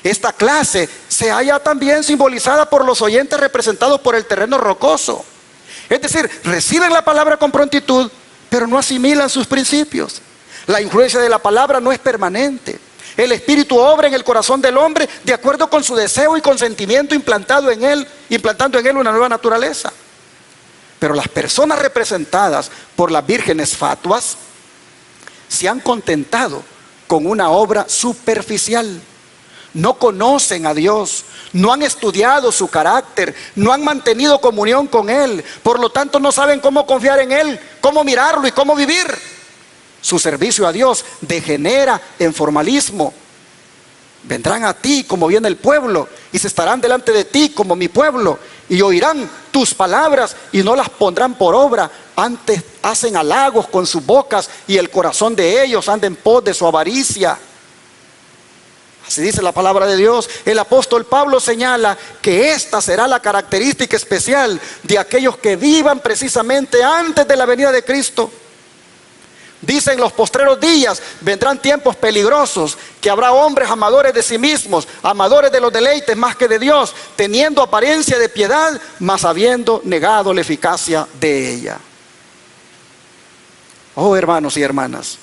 Esta clase se halla también simbolizada por los oyentes representados por el terreno rocoso. Es decir, reciben la palabra con prontitud, pero no asimilan sus principios. La influencia de la palabra no es permanente. El Espíritu obra en el corazón del hombre de acuerdo con su deseo y consentimiento, implantando en él una nueva naturaleza. Pero las personas representadas por las vírgenes fatuas se han contentado con una obra superficial. No conocen a Dios, no han estudiado su carácter, no han mantenido comunión con Él. Por lo tanto, no saben cómo confiar en Él, cómo mirarlo y cómo vivir. Su servicio a Dios degenera en formalismo. Vendrán a ti como viene el pueblo y se estarán delante de ti como mi pueblo y oirán tus palabras y no las pondrán por obra. Antes hacen halagos con sus bocas y el corazón de ellos anda en pos de su avaricia. Así dice la palabra de Dios. El apóstol Pablo señala que esta será la característica especial de aquellos que vivan precisamente antes de la venida de Cristo. Dice: en los postreros días vendrán tiempos peligrosos, que habrá hombres amadores de sí mismos, amadores de los deleites más que de Dios, teniendo apariencia de piedad, mas habiendo negado la eficacia de ella. Oh, hermanos y hermanas,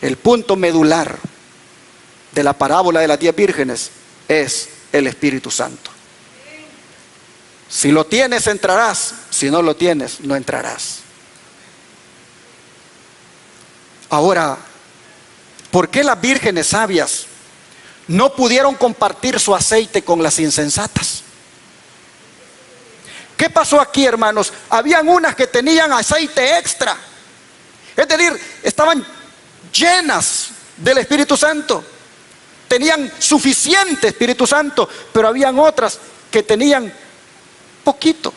el punto medular de la parábola de las 10 vírgenes es el Espíritu Santo. Si lo tienes, entrarás. Si no lo tienes, no entrarás. Ahora, ¿por qué las vírgenes sabias no pudieron compartir su aceite con las insensatas? ¿Qué pasó aquí, hermanos? Habían unas que tenían aceite extra, es decir, estaban llenas del Espíritu Santo, tenían suficiente Espíritu Santo, pero habían otras que tenían poquito.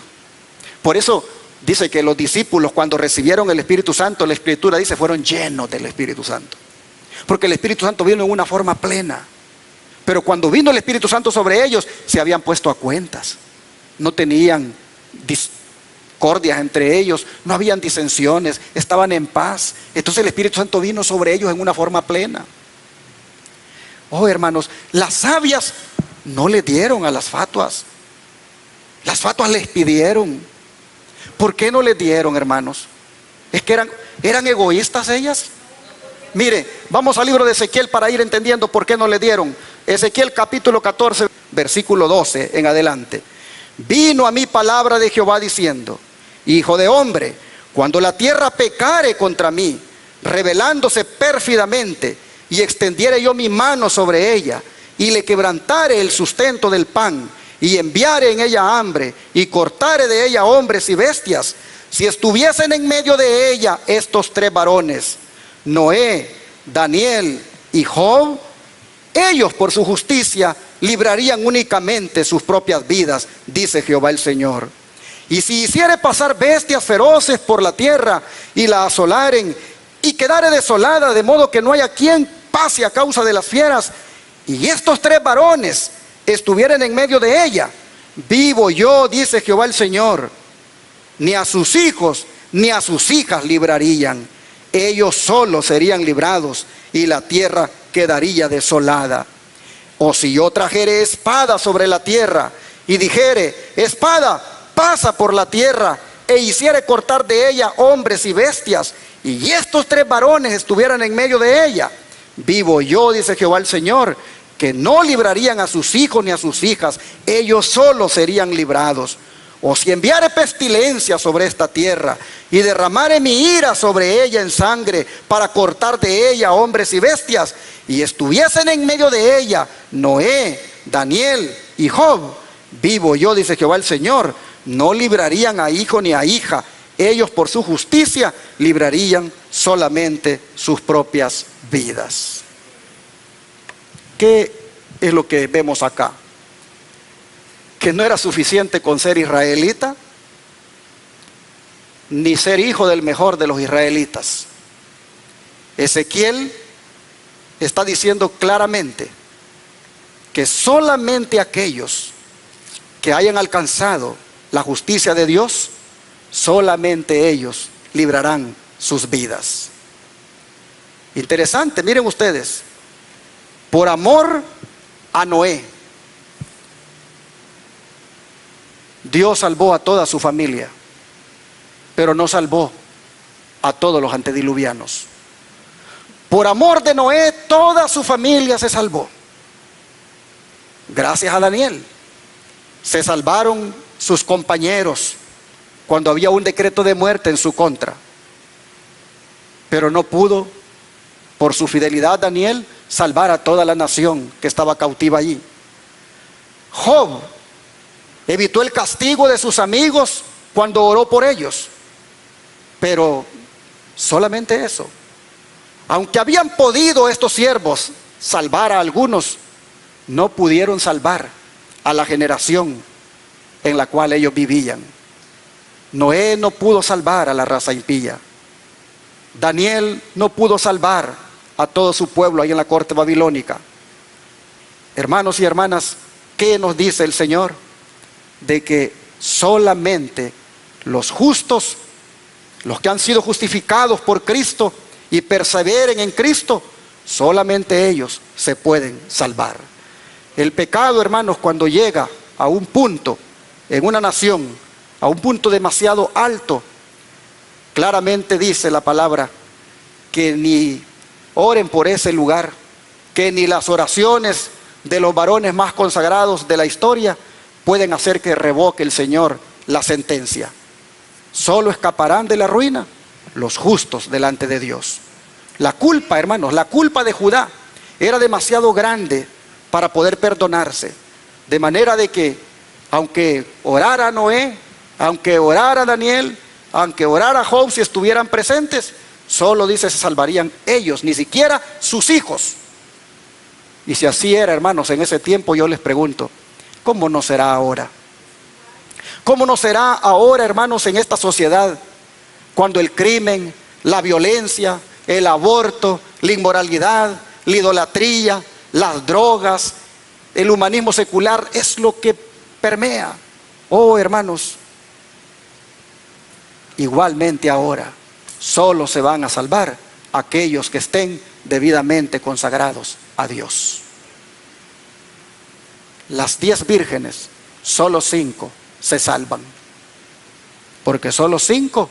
Por eso dice que los discípulos, cuando recibieron el Espíritu Santo, la Escritura dice, fueron llenos del Espíritu Santo. Porque el Espíritu Santo vino en una forma plena. Pero cuando vino el Espíritu Santo sobre ellos, se habían puesto a cuentas. No tenían discordias entre ellos, no habían disensiones, estaban en paz. Entonces el Espíritu Santo vino sobre ellos en una forma plena. Oh, hermanos, las sabias no le dieron a las fatuas. Las fatuas les pidieron. ¿Por qué no les dieron, hermanos? ¿Es que eran egoístas ellas? Mire, vamos al libro de Ezequiel para ir entendiendo por qué no le dieron. Ezequiel capítulo 14, versículo 12 en adelante. Vino a mí palabra de Jehová diciendo: hijo de hombre, cuando la tierra pecare contra mí, rebelándose pérfidamente, y extendiere yo mi mano sobre ella, y le quebrantare el sustento del pan, y enviare en ella hambre, y cortare de ella hombres y bestias, si estuviesen en medio de ella estos 3 varones, Noé, Daniel y Job, ellos por su justicia librarían únicamente sus propias vidas, dice Jehová el Señor. Y si hiciere pasar bestias feroces por la tierra, y la asolaren, y quedare desolada, de modo que no haya quien pase a causa de las fieras, y estos 3 varones estuvieran en medio de ella, vivo yo, dice Jehová el Señor, ni a sus hijos ni a sus hijas librarían, ellos solos serían librados, y la tierra quedaría desolada. O si yo trajere espada sobre la tierra, y dijere: espada, pasa por la tierra, e hiciere cortar de ella hombres y bestias, y estos 3 varones estuvieran en medio de ella, vivo yo, dice Jehová el Señor, que no librarían a sus hijos ni a sus hijas, ellos solos serían librados. O si enviare pestilencia sobre esta tierra, y derramare mi ira sobre ella en sangre, para cortar de ella hombres y bestias, y estuviesen en medio de ella Noé, Daniel y Job, vivo yo, dice Jehová el Señor, no librarían a hijo ni a hija, ellos por su justicia librarían solamente sus propias vidas. ¿Qué es lo que vemos acá? Que no era suficiente con ser israelita, ni ser hijo del mejor de los israelitas. Ezequiel está diciendo claramente que solamente aquellos que hayan alcanzado la justicia de Dios, solamente ellos librarán sus vidas. Interesante, miren ustedes, por amor a Noé, Dios salvó a toda su familia, pero no salvó a todos los antediluvianos. Por amor de Noé, toda su familia se salvó. Gracias a Daniel, se salvaron sus compañeros cuando había un decreto de muerte en su contra. Pero no pudo, por su fidelidad, Daniel, salvar a toda la nación que estaba cautiva allí. Job evitó el castigo de sus amigos cuando oró por ellos. Pero solamente eso. Aunque habían podido estos siervos salvar a algunos, no pudieron salvar a la generación en la cual ellos vivían. Noé no pudo salvar a la raza impía. Daniel no pudo salvar a todo su pueblo ahí en la corte babilónica. Hermanos y hermanas, ¿qué nos dice el Señor? De que solamente los justos, los que han sido justificados por Cristo y perseveren en Cristo, solamente ellos se pueden salvar. El pecado, hermanos, cuando llega a un punto en una nación, a un punto demasiado alto, claramente dice la palabra que ni oren por ese lugar, que ni las oraciones de los varones más consagrados de la historia pueden hacer que revoque el Señor la sentencia. Solo escaparán de la ruina los justos delante de Dios. La culpa, hermanos, la culpa de Judá era demasiado grande para poder perdonarse, de manera de que aunque orara Noé, aunque orara Daniel, aunque orara Job, si estuvieran presentes, solo dice se salvarían ellos, ni siquiera sus hijos. Y si así era, hermanos, en ese tiempo, yo les pregunto, ¿cómo no será ahora? ¿Cómo no será ahora, hermanos, en esta sociedad, cuando el crimen, la violencia, el aborto, la inmoralidad, la idolatría, las drogas, el humanismo secular es lo que permea? Oh, hermanos, igualmente ahora solo se van a salvar aquellos que estén debidamente consagrados a Dios. Las 10 vírgenes, solo 5 se salvan, porque solo 5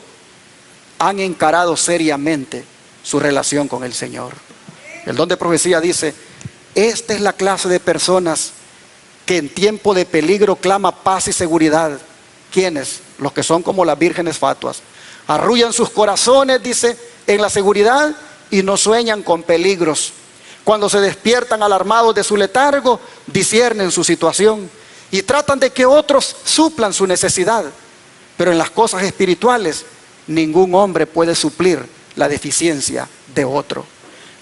han encarado seriamente su relación con el Señor. El don de profecía dice: esta es la clase de personas que en tiempo de peligro clama paz y seguridad. ¿Quiénes? Los que son como las vírgenes fatuas. Arrullan sus corazones, dice, en la seguridad y no sueñan con peligros. Cuando se despiertan alarmados de su letargo, disciernen su situación y tratan de que otros suplan su necesidad. Pero en las cosas espirituales, ningún hombre puede suplir la deficiencia de otro.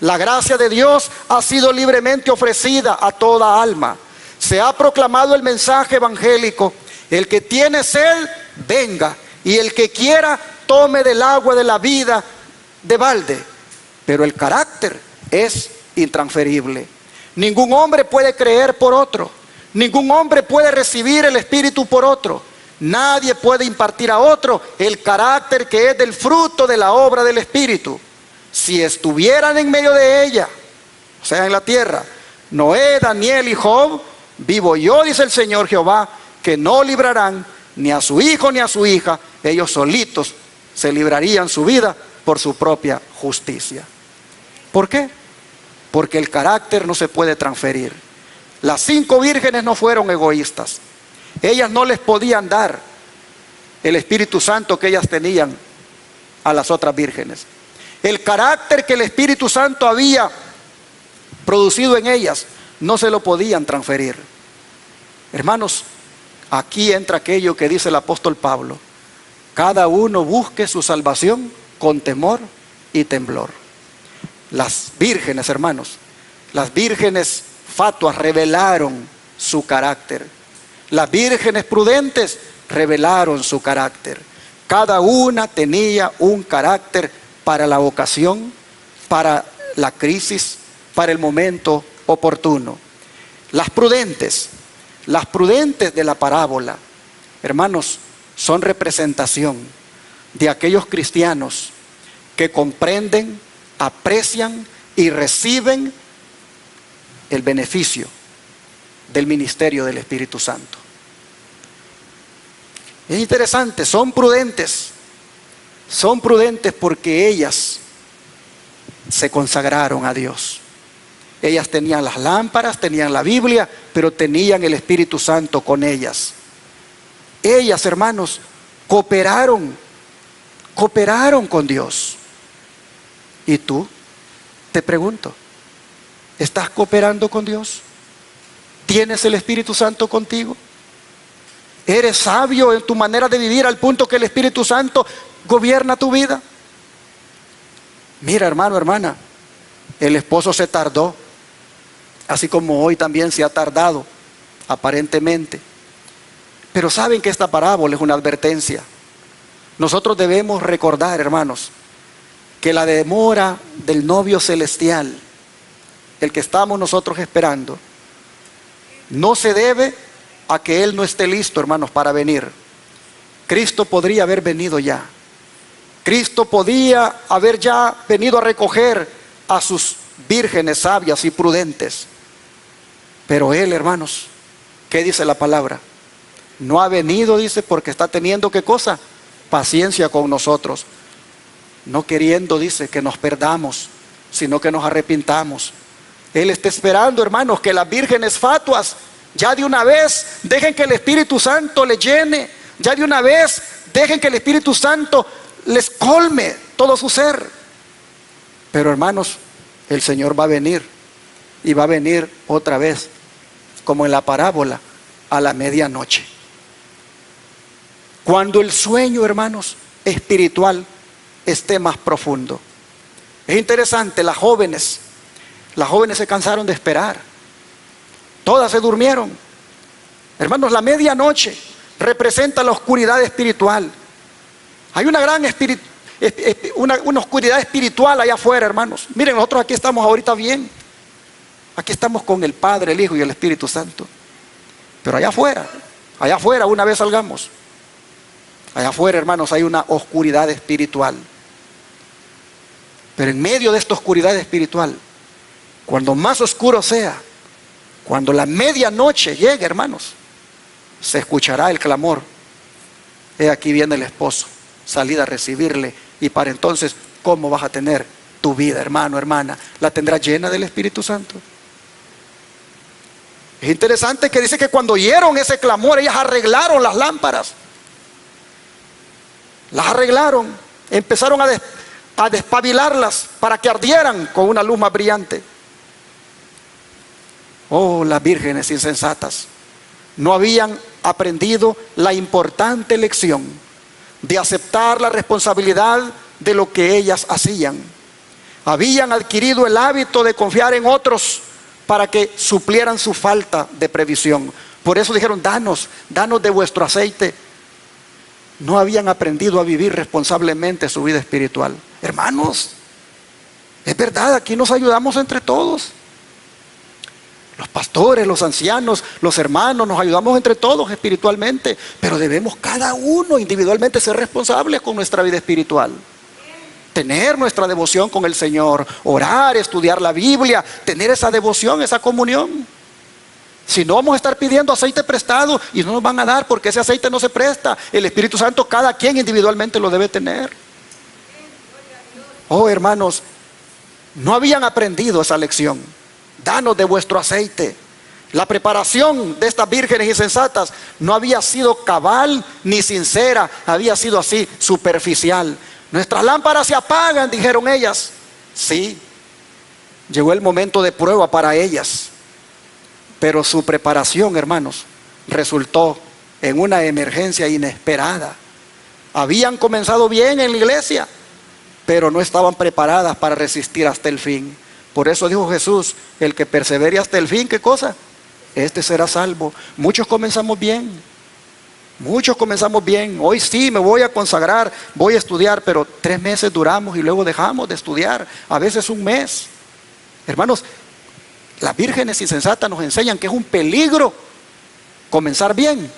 La gracia de Dios ha sido libremente ofrecida a toda alma. Se ha proclamado el mensaje evangélico: el que tiene sed, venga, y el que quiera, tome del agua de la vida de balde. Pero el carácter es intransferible. Ningún hombre puede creer por otro. Ningún hombre puede recibir el Espíritu por otro. Nadie puede impartir a otro el carácter que es del fruto de la obra del Espíritu. Si estuvieran en medio de ella, o sea, en la tierra, Noé, Daniel y Job, vivo yo, dice el Señor Jehová, que no librarán ni a su hijo ni a su hija. Ellos solitos se librarían su vida por su propia justicia. ¿Por qué? Porque el carácter no se puede transferir. Las 5 vírgenes no fueron egoístas. Ellas no les podían dar el Espíritu Santo que ellas tenían a las otras vírgenes. El carácter que el Espíritu Santo había producido en ellas no se lo podían transferir. Hermanos, aquí entra aquello que dice el apóstol Pablo: cada uno busque su salvación con temor y temblor. Las vírgenes, hermanos, las vírgenes fatuas revelaron su carácter. Las vírgenes prudentes revelaron su carácter. Cada una tenía un carácter para la ocasión, para la crisis, para el momento oportuno. Las prudentes de la parábola, hermanos, son representación de aquellos cristianos que comprenden, aprecian y reciben el beneficio del ministerio del Espíritu Santo. Es interesante, son prudentes porque ellas se consagraron a Dios. Ellas tenían las lámparas, tenían la Biblia, pero tenían el Espíritu Santo con ellas. Ellas, hermanos, cooperaron con Dios. ¿Y tú? Te pregunto, ¿estás cooperando con Dios? ¿Tienes el Espíritu Santo contigo? ¿Eres sabio en tu manera de vivir al punto que el Espíritu Santo gobierna tu vida? Mira, hermano, hermana, el esposo se tardó, así como hoy también se ha tardado, aparentemente. Pero saben que esta parábola es una advertencia. Nosotros debemos recordar, hermanos, que la demora del novio celestial, el que estamos nosotros esperando, no se debe a que Él no esté listo, hermanos, para venir. Cristo podría haber venido ya. Cristo podía haber ya venido a recoger a sus vírgenes sabias y prudentes. Pero Él, hermanos, ¿qué dice la palabra? No ha venido, dice, porque está teniendo, ¿qué cosa? Paciencia con nosotros. No queriendo, dice, que nos perdamos, sino que nos arrepintamos. Él está esperando, hermanos, que las vírgenes fatuas ya de una vez dejen que el Espíritu Santo les llene. Ya de una vez dejen que el Espíritu Santo les colme todo su ser. Pero, hermanos, el Señor va a venir, y va a venir otra vez, como en la parábola, a la medianoche. Cuando el sueño, hermanos, espiritual esté más profundo. Es interesante, las jóvenes se cansaron de esperar. Todas se durmieron. Hermanos, la medianoche representa la oscuridad espiritual. Hay una gran una oscuridad espiritual allá afuera, hermanos. Miren, nosotros aquí estamos ahorita bien. Aquí estamos con el Padre, el Hijo y el Espíritu Santo. Pero allá afuera, una vez salgamos, allá afuera, hermanos, hay una oscuridad espiritual. Pero en medio de esta oscuridad espiritual, cuando más oscuro sea, cuando la medianoche llegue, hermanos, se escuchará el clamor: he aquí viene el esposo, salid a recibirle. Y para entonces, ¿cómo vas a tener tu vida, hermano, hermana? ¿La tendrás llena del Espíritu Santo? Es interesante que dice que cuando oyeron ese clamor, ellas arreglaron las lámparas. Las arreglaron, empezaron a despabilarlas para que ardieran con una luz más brillante. Oh, las vírgenes insensatas no habían aprendido la importante lección de aceptar la responsabilidad de lo que ellas hacían. Habían adquirido el hábito de confiar en otros para que suplieran su falta de previsión. Por eso dijeron: danos de vuestro aceite. No habían aprendido a vivir responsablemente su vida espiritual. Hermanos, es verdad, aquí nos ayudamos entre todos. Los pastores, los ancianos, los hermanos, nos ayudamos entre todos espiritualmente, pero debemos cada uno individualmente ser responsables con nuestra vida espiritual. Tener nuestra devoción con el Señor, orar, estudiar la Biblia, tener esa devoción, esa comunión. Si no, vamos a estar pidiendo aceite prestado y no nos van a dar, porque ese aceite no se presta. El Espíritu Santo cada quien individualmente lo debe tener. Oh, hermanos, no habían aprendido esa lección. Danos de vuestro aceite. La preparación de estas vírgenes insensatas no había sido cabal ni sincera, había sido así, superficial. Nuestras lámparas se apagan, dijeron ellas. Sí, llegó el momento de prueba para ellas, pero su preparación, hermanos, resultó en una emergencia inesperada. Habían comenzado bien en la iglesia, pero no estaban preparadas para resistir hasta el fin. Por eso dijo Jesús: el que persevere hasta el fin, ¿qué cosa? Este será salvo. Muchos comenzamos bien. Hoy sí me voy a consagrar, voy a estudiar, pero 3 meses duramos y luego dejamos de estudiar. A veces 1 mes. Hermanos, Las vírgenes insensatas nos enseñan que es un peligro comenzar bien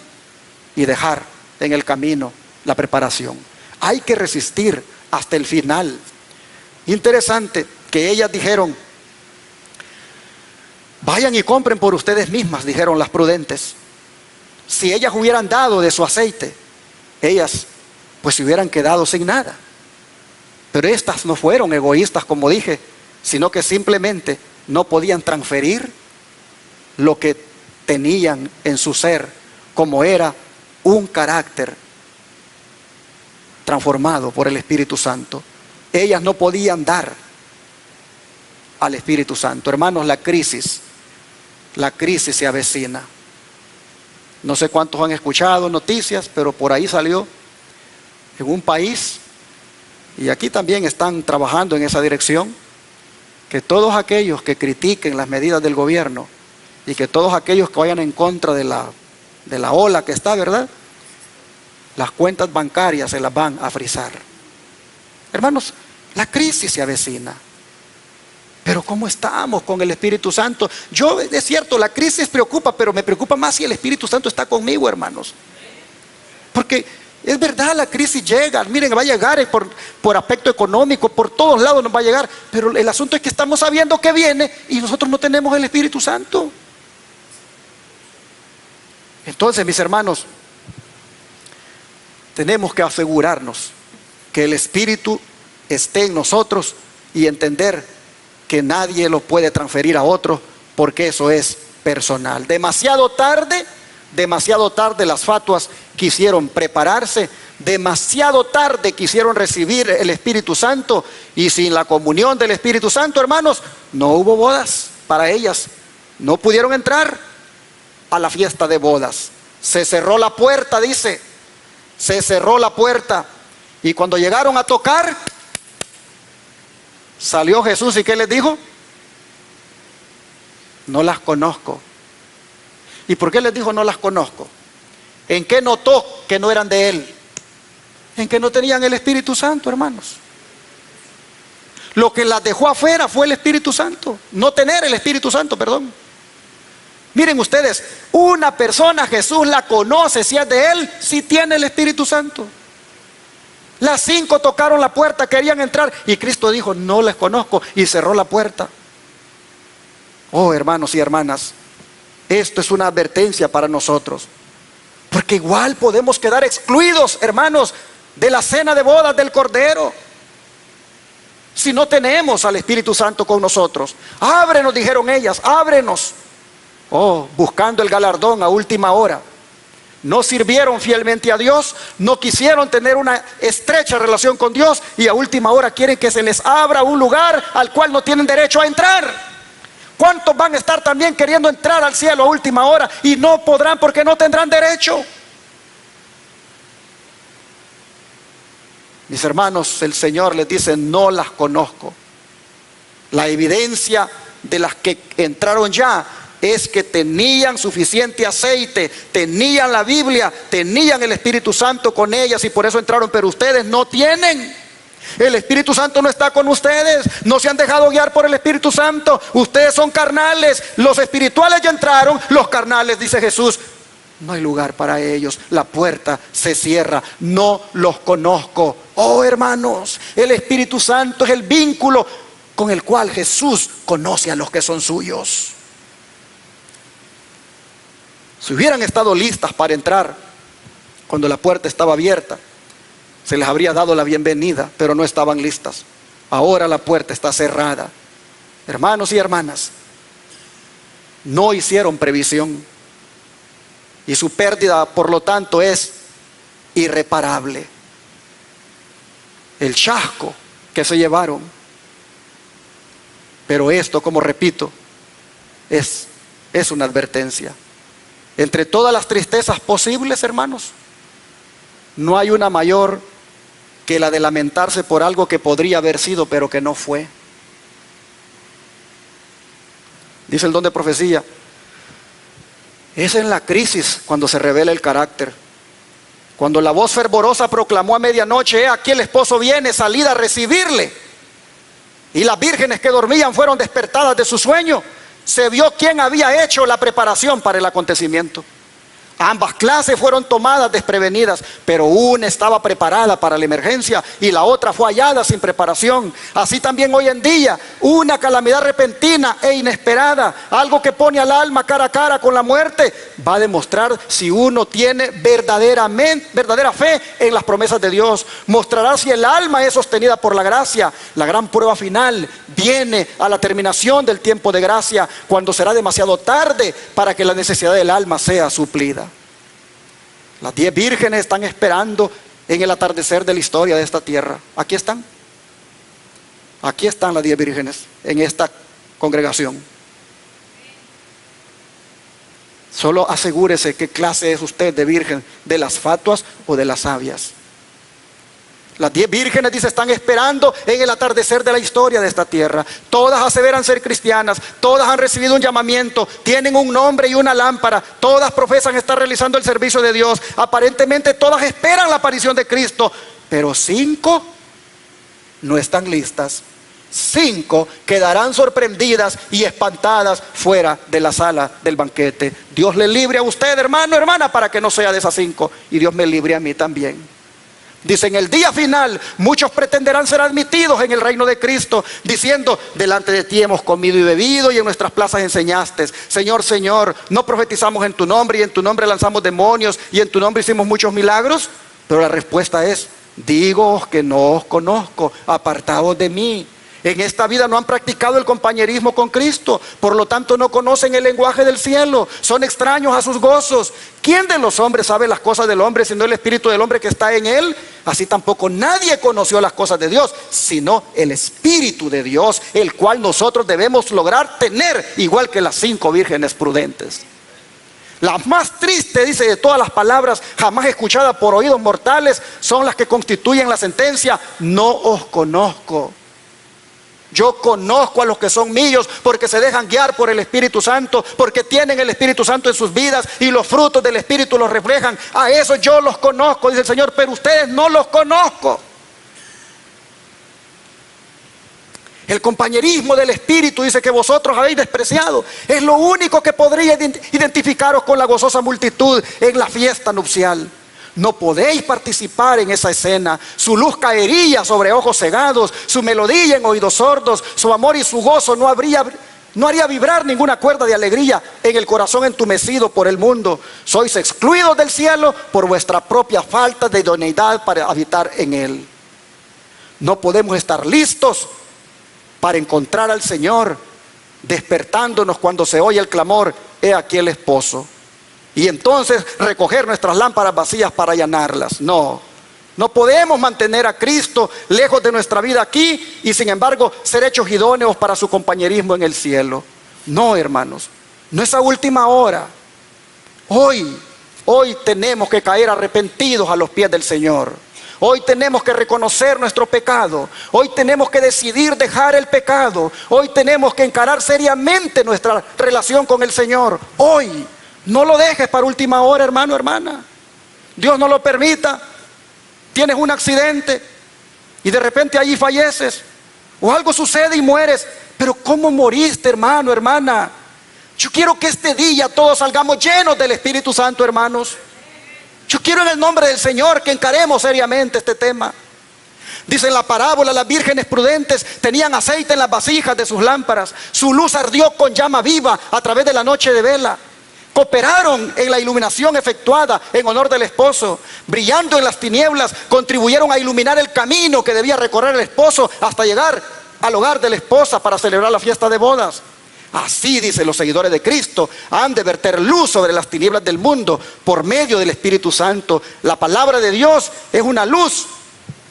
y dejar en el camino la preparación. Hay que resistir hasta el final. Interesante que ellas dijeron: vayan y compren por ustedes mismas, dijeron las prudentes. Si ellas hubieran dado de su aceite, ellas pues se hubieran quedado sin nada. Pero estas no fueron egoístas, como dije, sino que simplemente no podían transferir lo que tenían en su ser, como era un carácter transformado por el Espíritu Santo. Ellas no podían dar al Espíritu Santo. Hermanos, la crisis se avecina. No sé cuántos han escuchado noticias, pero por ahí salió en un país, y aquí también están trabajando en esa dirección, que todos aquellos que critiquen las medidas del gobierno y que todos aquellos que vayan en contra de la ola que está, ¿verdad?, las cuentas bancarias se las van a frizar. Hermanos, la crisis se avecina. Pero ¿cómo estamos con el Espíritu Santo? Es cierto, la crisis preocupa, pero me preocupa más si el Espíritu Santo está conmigo, hermanos. Porque es verdad, la crisis llega, miren, va a llegar por aspecto económico, por todos lados nos va a llegar, pero el asunto es que estamos sabiendo que viene y nosotros no tenemos el Espíritu Santo. Entonces, mis hermanos, tenemos que asegurarnos que el Espíritu esté en nosotros y entender que nadie lo puede transferir a otro, porque eso es personal. Demasiado tarde las fatuas quisieron prepararse, demasiado tarde quisieron recibir el Espíritu Santo, y sin la comunión del Espíritu Santo, hermanos, no hubo bodas para ellas. No pudieron entrar a la fiesta de bodas. Se cerró la puerta, dice. Se cerró la puerta. Y cuando llegaron a tocar, salió Jesús, ¿y qué les dijo? No las conozco. ¿Y por qué les dijo no las conozco? ¿En qué notó que no eran de Él? En que no tenían el Espíritu Santo, hermanos. Lo que las dejó afuera fue el Espíritu Santo. No tener el Espíritu Santo, perdón. Miren ustedes, una persona Jesús la conoce si es de Él, si tiene el Espíritu Santo. Las 5 tocaron la puerta, querían entrar, y Cristo dijo, no les conozco, y cerró la puerta. Oh, hermanos y hermanas, esto es una advertencia para nosotros, porque igual podemos quedar excluidos, hermanos, de la cena de bodas del Cordero, si no tenemos al Espíritu Santo con nosotros. Ábrenos, dijeron ellas, ábrenos. Oh, buscando el galardón a última hora. No sirvieron fielmente a Dios, no quisieron tener una estrecha relación con Dios, y a última hora quieren que se les abra un lugar al cual no tienen derecho a entrar. ¿Cuántos van a estar también queriendo entrar al cielo a última hora y no podrán porque no tendrán derecho? Mis hermanos, el Señor les dice, no las conozco. La evidencia de las que entraron ya es que tenían suficiente aceite, tenían la Biblia, tenían el Espíritu Santo con ellas, y por eso entraron. Pero ustedes no tienen. El Espíritu Santo no está con ustedes, no se han dejado guiar por el Espíritu Santo. Ustedes son carnales, los espirituales ya entraron, los carnales, dice Jesús, no hay lugar para ellos, la puerta se cierra, no los conozco. Oh, hermanos, el Espíritu Santo es el vínculo con el cual Jesús conoce a los que son suyos. Si hubieran estado listas para entrar cuando la puerta estaba abierta, se les habría dado la bienvenida, pero no estaban listas. Ahora la puerta está cerrada. Hermanos y hermanas, no hicieron previsión, y su pérdida, por lo tanto, es irreparable. El chasco que se llevaron. Pero esto, como repito, es una advertencia. Entre todas las tristezas posibles, hermanos, no hay una mayor que la de lamentarse por algo que podría haber sido, pero que no fue. Dice el don de profecía, es en la crisis cuando se revela el carácter. Cuando la voz fervorosa proclamó a medianoche, he aquí el esposo viene, salid a recibirle. Y las vírgenes que dormían fueron despertadas de su sueño. se vio quién había hecho la preparación para el acontecimiento. Ambas clases fueron tomadas desprevenidas, pero una estaba preparada para la emergencia y la otra fue hallada sin preparación. Así también hoy en día, una calamidad repentina e inesperada, algo que pone al alma cara a cara con la muerte, va a demostrar si uno tiene verdadera fe en las promesas de Dios. Mostrará si el alma es sostenida por la gracia. La gran prueba final viene a la terminación del tiempo de gracia, cuando será demasiado tarde para que la necesidad del alma sea suplida. Las 10 vírgenes están esperando en el atardecer de la historia de esta tierra. Aquí están. Aquí están las 10 vírgenes en esta congregación. Solo asegúrese qué clase es usted de virgen, de las fatuas o de las sabias. Las 10 vírgenes, dice, están esperando en el atardecer de la historia de esta tierra. Todas aseveran ser cristianas, todas han recibido un llamamiento, tienen un nombre y una lámpara, todas profesan estar realizando el servicio de Dios. Aparentemente todas esperan la aparición de Cristo, pero 5 no están listas. 5 quedarán sorprendidas y espantadas fuera de la sala del banquete. Dios le libre a usted, hermano, hermana, para que no sea de esas 5, y Dios me libre a mí también. Dice, en el día final muchos pretenderán ser admitidos en el reino de Cristo, diciendo, delante de ti hemos comido y bebido y en nuestras plazas enseñaste. Señor, Señor, ¿no profetizamos en tu nombre y en tu nombre lanzamos demonios y en tu nombre hicimos muchos milagros? Pero la respuesta es, digo que no os conozco, apartaos de mí. En esta vida no han practicado el compañerismo con Cristo, por lo tanto no conocen el lenguaje del cielo, son extraños a sus gozos. ¿Quién de los hombres sabe las cosas del hombre sino el espíritu del hombre que está en él? Así tampoco nadie conoció las cosas de Dios, sino el espíritu de Dios, el cual nosotros debemos lograr tener, igual que las 5 vírgenes prudentes. La más triste, dice, de todas las palabras jamás escuchadas por oídos mortales son las que constituyen la sentencia, no os conozco. Yo conozco a los que son míos porque se dejan guiar por el Espíritu Santo, porque tienen el Espíritu Santo en sus vidas y los frutos del Espíritu los reflejan. A eso yo los conozco, dice el Señor, pero ustedes no los conozco. El compañerismo del Espíritu, dice, que vosotros habéis despreciado, es lo único que podría identificaros con la gozosa multitud en la fiesta nupcial. No podéis participar en esa escena. Su luz caería sobre ojos cegados, su melodía en oídos sordos, su amor y su gozo no haría vibrar ninguna cuerda de alegría en el corazón entumecido por el mundo. Sois excluidos del cielo por vuestra propia falta de idoneidad para habitar en él. No podemos estar listos para encontrar al Señor despertándonos cuando se oye el clamor, he aquí el esposo. Y entonces recoger nuestras lámparas vacías para allanarlas. No podemos mantener a Cristo lejos de nuestra vida aquí y sin embargo ser hechos idóneos para su compañerismo en el cielo. No, hermanos, no es a última hora. Hoy tenemos que caer arrepentidos a los pies del Señor. Hoy tenemos que reconocer nuestro pecado. Hoy tenemos que decidir dejar el pecado. Hoy tenemos que encarar seriamente nuestra relación con el Señor. Hoy. No lo dejes para última hora, hermano, hermana. Dios no lo permita. Tienes un accidente y de repente allí falleces. O algo sucede y mueres. Pero ¿cómo moriste, hermano, hermana? Yo quiero que este día todos salgamos llenos del Espíritu Santo, hermanos. Yo quiero en el nombre del Señor que encaremos seriamente este tema. Dice en la parábola, las vírgenes prudentes tenían aceite en las vasijas de sus lámparas. Su luz ardió con llama viva a través de la noche de vela. Cooperaron en la iluminación efectuada en honor del esposo. Brillando en las tinieblas, contribuyeron a iluminar el camino que debía recorrer el esposo hasta llegar al hogar de la esposa para celebrar la fiesta de bodas. Así, dice, los seguidores de Cristo han de verter luz sobre las tinieblas del mundo por medio del Espíritu Santo. La palabra de Dios es una luz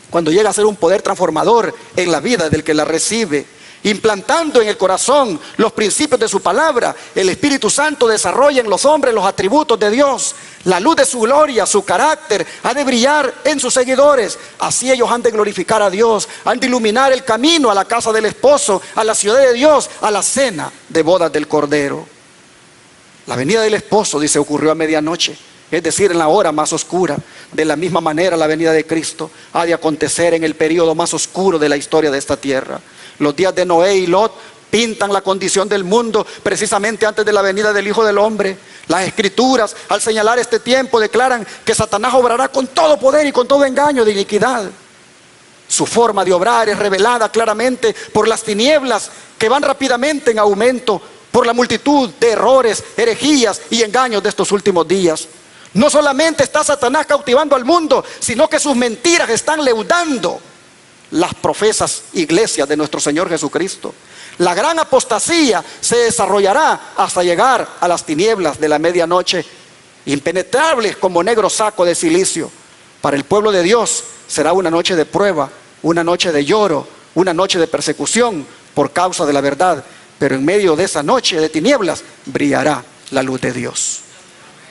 cuando llega a ser un poder transformador en la vida del que la recibe. Implantando en el corazón los principios de su palabra, el Espíritu Santo desarrolla en los hombres los atributos de Dios. La luz de su gloria, su carácter, ha de brillar en sus seguidores. Así ellos han de glorificar a Dios, han de iluminar el camino a la casa del esposo, a la ciudad de Dios, a la cena de bodas del Cordero. La venida del esposo, dice, ocurrió a medianoche, es decir, en la hora más oscura. De la misma manera, la venida de Cristo ha de acontecer en el periodo más oscuro de la historia de esta tierra. Los días de Noé y Lot pintan la condición del mundo precisamente antes de la venida del Hijo del Hombre. Las Escrituras, al señalar este tiempo, declaran que Satanás obrará con todo poder y con todo engaño de iniquidad. Su forma de obrar es revelada claramente por las tinieblas que van rápidamente en aumento, por la multitud de errores, herejías y engaños de estos últimos días. No solamente está Satanás cautivando al mundo, sino que sus mentiras están leudando las profesas iglesias de nuestro Señor Jesucristo. La gran apostasía se desarrollará hasta llegar a las tinieblas de la medianoche, impenetrables como negro saco de silicio. Para el pueblo de Dios será una noche de prueba, una noche de lloro, una noche de persecución por causa de la verdad. Pero en medio de esa noche de tinieblas brillará la luz de Dios.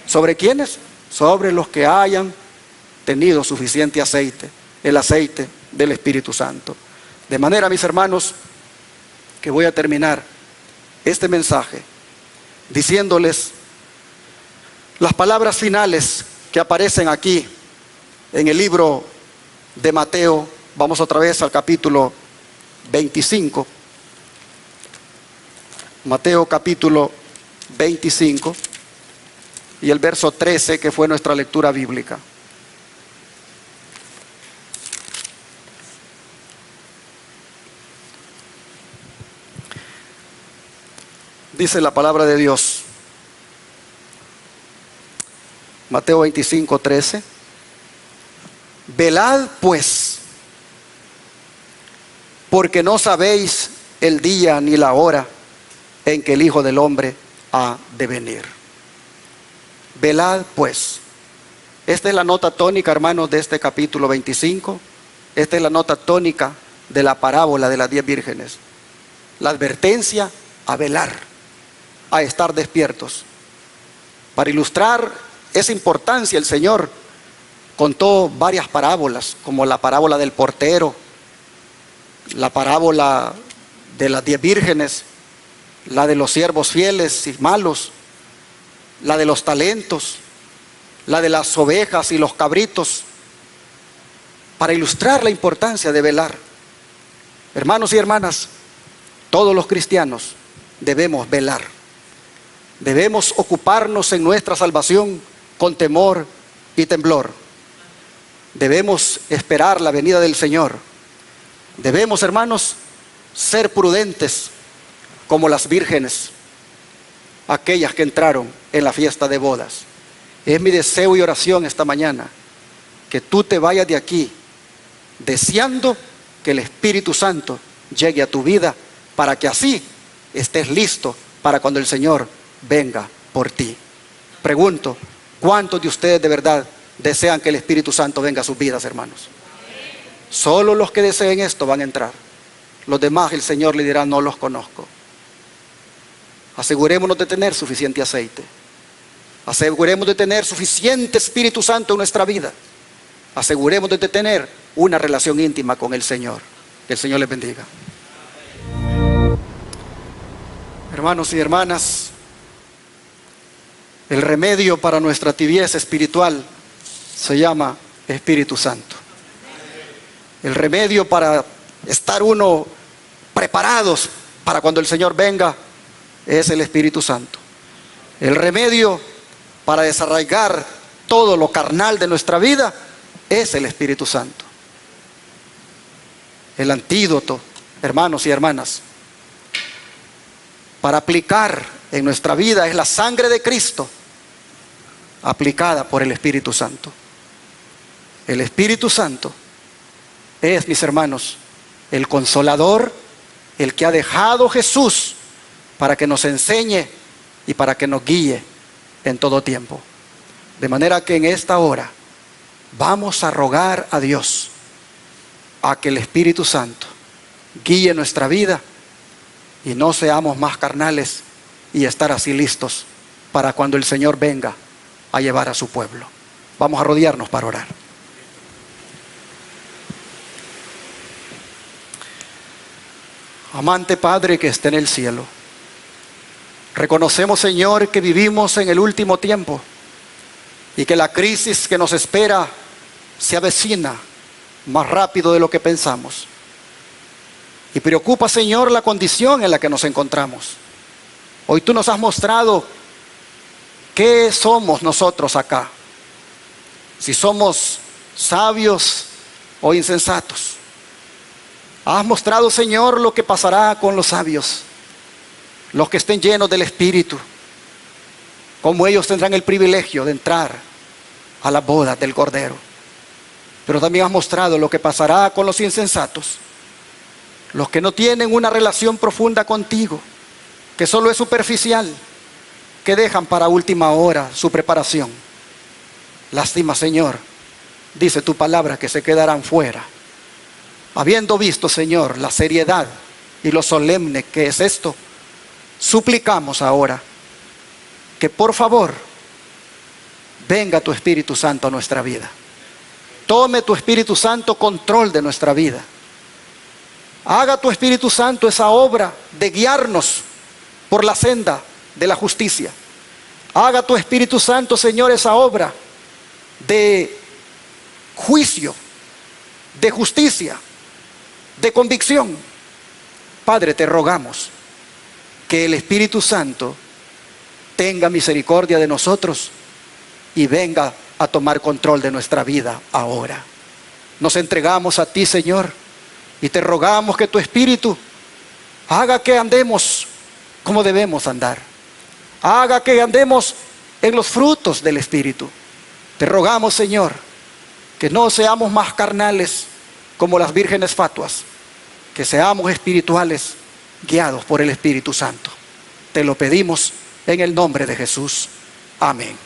¿Sobre quiénes? Sobre los que hayan tenido suficiente aceite, el aceite del Espíritu Santo. De manera, mis hermanos, que voy a terminar este mensaje diciéndoles las palabras finales que aparecen aquí en el libro de Mateo. Vamos otra vez al capítulo 25. Mateo capítulo 25 y el verso 13, que fue nuestra lectura bíblica. Dice la palabra de Dios, Mateo 25, 13: velad pues, porque no sabéis el día ni la hora en que el Hijo del Hombre ha de venir. Velad pues. Esta es la nota tónica, hermanos, de este capítulo 25. Esta es la nota tónica de la parábola de las 10 vírgenes. La advertencia a velar, a estar despiertos. Para ilustrar esa importancia, el Señor contó varias parábolas, como la parábola del portero, la parábola de las 10 vírgenes, la de los siervos fieles y malos, la de los talentos, la de las ovejas y los cabritos, para ilustrar la importancia de velar. Hermanos y hermanas, todos los cristianos debemos velar. Debemos ocuparnos en nuestra salvación con temor y temblor. Debemos esperar la venida del Señor. Debemos, hermanos, ser prudentes como las vírgenes, aquellas que entraron en la fiesta de bodas. Es mi deseo y oración esta mañana que tú te vayas de aquí deseando que el Espíritu Santo llegue a tu vida, para que así estés listo para cuando el Señor venga por ti. Pregunto, ¿cuántos de ustedes de verdad desean que el Espíritu Santo venga a sus vidas, hermanos? Solo los que deseen esto van a entrar. Los demás el Señor le dirá: no los conozco. Asegurémonos de tener suficiente aceite. Aseguremos de tener suficiente Espíritu Santo en nuestra vida. Aseguremos de tener una relación íntima con el Señor. Que el Señor les bendiga. Hermanos y hermanas, el remedio para nuestra tibieza espiritual se llama Espíritu Santo. El remedio para estar uno preparados para cuando el Señor venga es el Espíritu Santo. El remedio para desarraigar todo lo carnal de nuestra vida es el Espíritu Santo. El antídoto, hermanos y hermanas, para aplicar en nuestra vida es la sangre de Cristo aplicada por el Espíritu Santo. El Espíritu Santo es, mis hermanos, el consolador, el que ha dejado Jesús para que nos enseñe y para que nos guíe en todo tiempo. De manera que en esta hora vamos a rogar a Dios a que el Espíritu Santo guíe nuestra vida y no seamos más carnales, y estar así listos para cuando el Señor venga a llevar a su pueblo. Vamos a arrodillarnos para orar. Amante Padre que está en el cielo, reconocemos, Señor, que vivimos en el último tiempo y que la crisis que nos espera se avecina más rápido de lo que pensamos. Y preocupa, Señor, la condición en la que nos encontramos. Hoy tú nos has mostrado qué somos nosotros acá. Si somos sabios o insensatos. Has mostrado, Señor, lo que pasará con los sabios, los que estén llenos del Espíritu, cómo ellos tendrán el privilegio de entrar a la boda del Cordero. Pero también has mostrado lo que pasará con los insensatos, los que no tienen una relación profunda contigo, que solo es superficial, que dejan para última hora su preparación. Lástima, Señor, dice tu palabra, que se quedarán fuera. Habiendo visto, Señor, la seriedad y lo solemne que es esto, suplicamos ahora que por favor venga tu Espíritu Santo a nuestra vida. Tome tu Espíritu Santo control de nuestra vida. Haga tu Espíritu Santo esa obra de guiarnos por la senda de la justicia. Haga tu Espíritu Santo, Señor, esa obra de juicio, de justicia, de convicción. Padre, te rogamos que el Espíritu Santo tenga misericordia de nosotros y venga a tomar control de nuestra vida ahora. Nos entregamos a ti, Señor, y te rogamos que tu Espíritu haga que andemos como debemos andar. Haga que andemos en los frutos del Espíritu. Te rogamos, Señor, que no seamos más carnales como las vírgenes fatuas, que seamos espirituales, guiados por el Espíritu Santo. Te lo pedimos en el nombre de Jesús. Amén.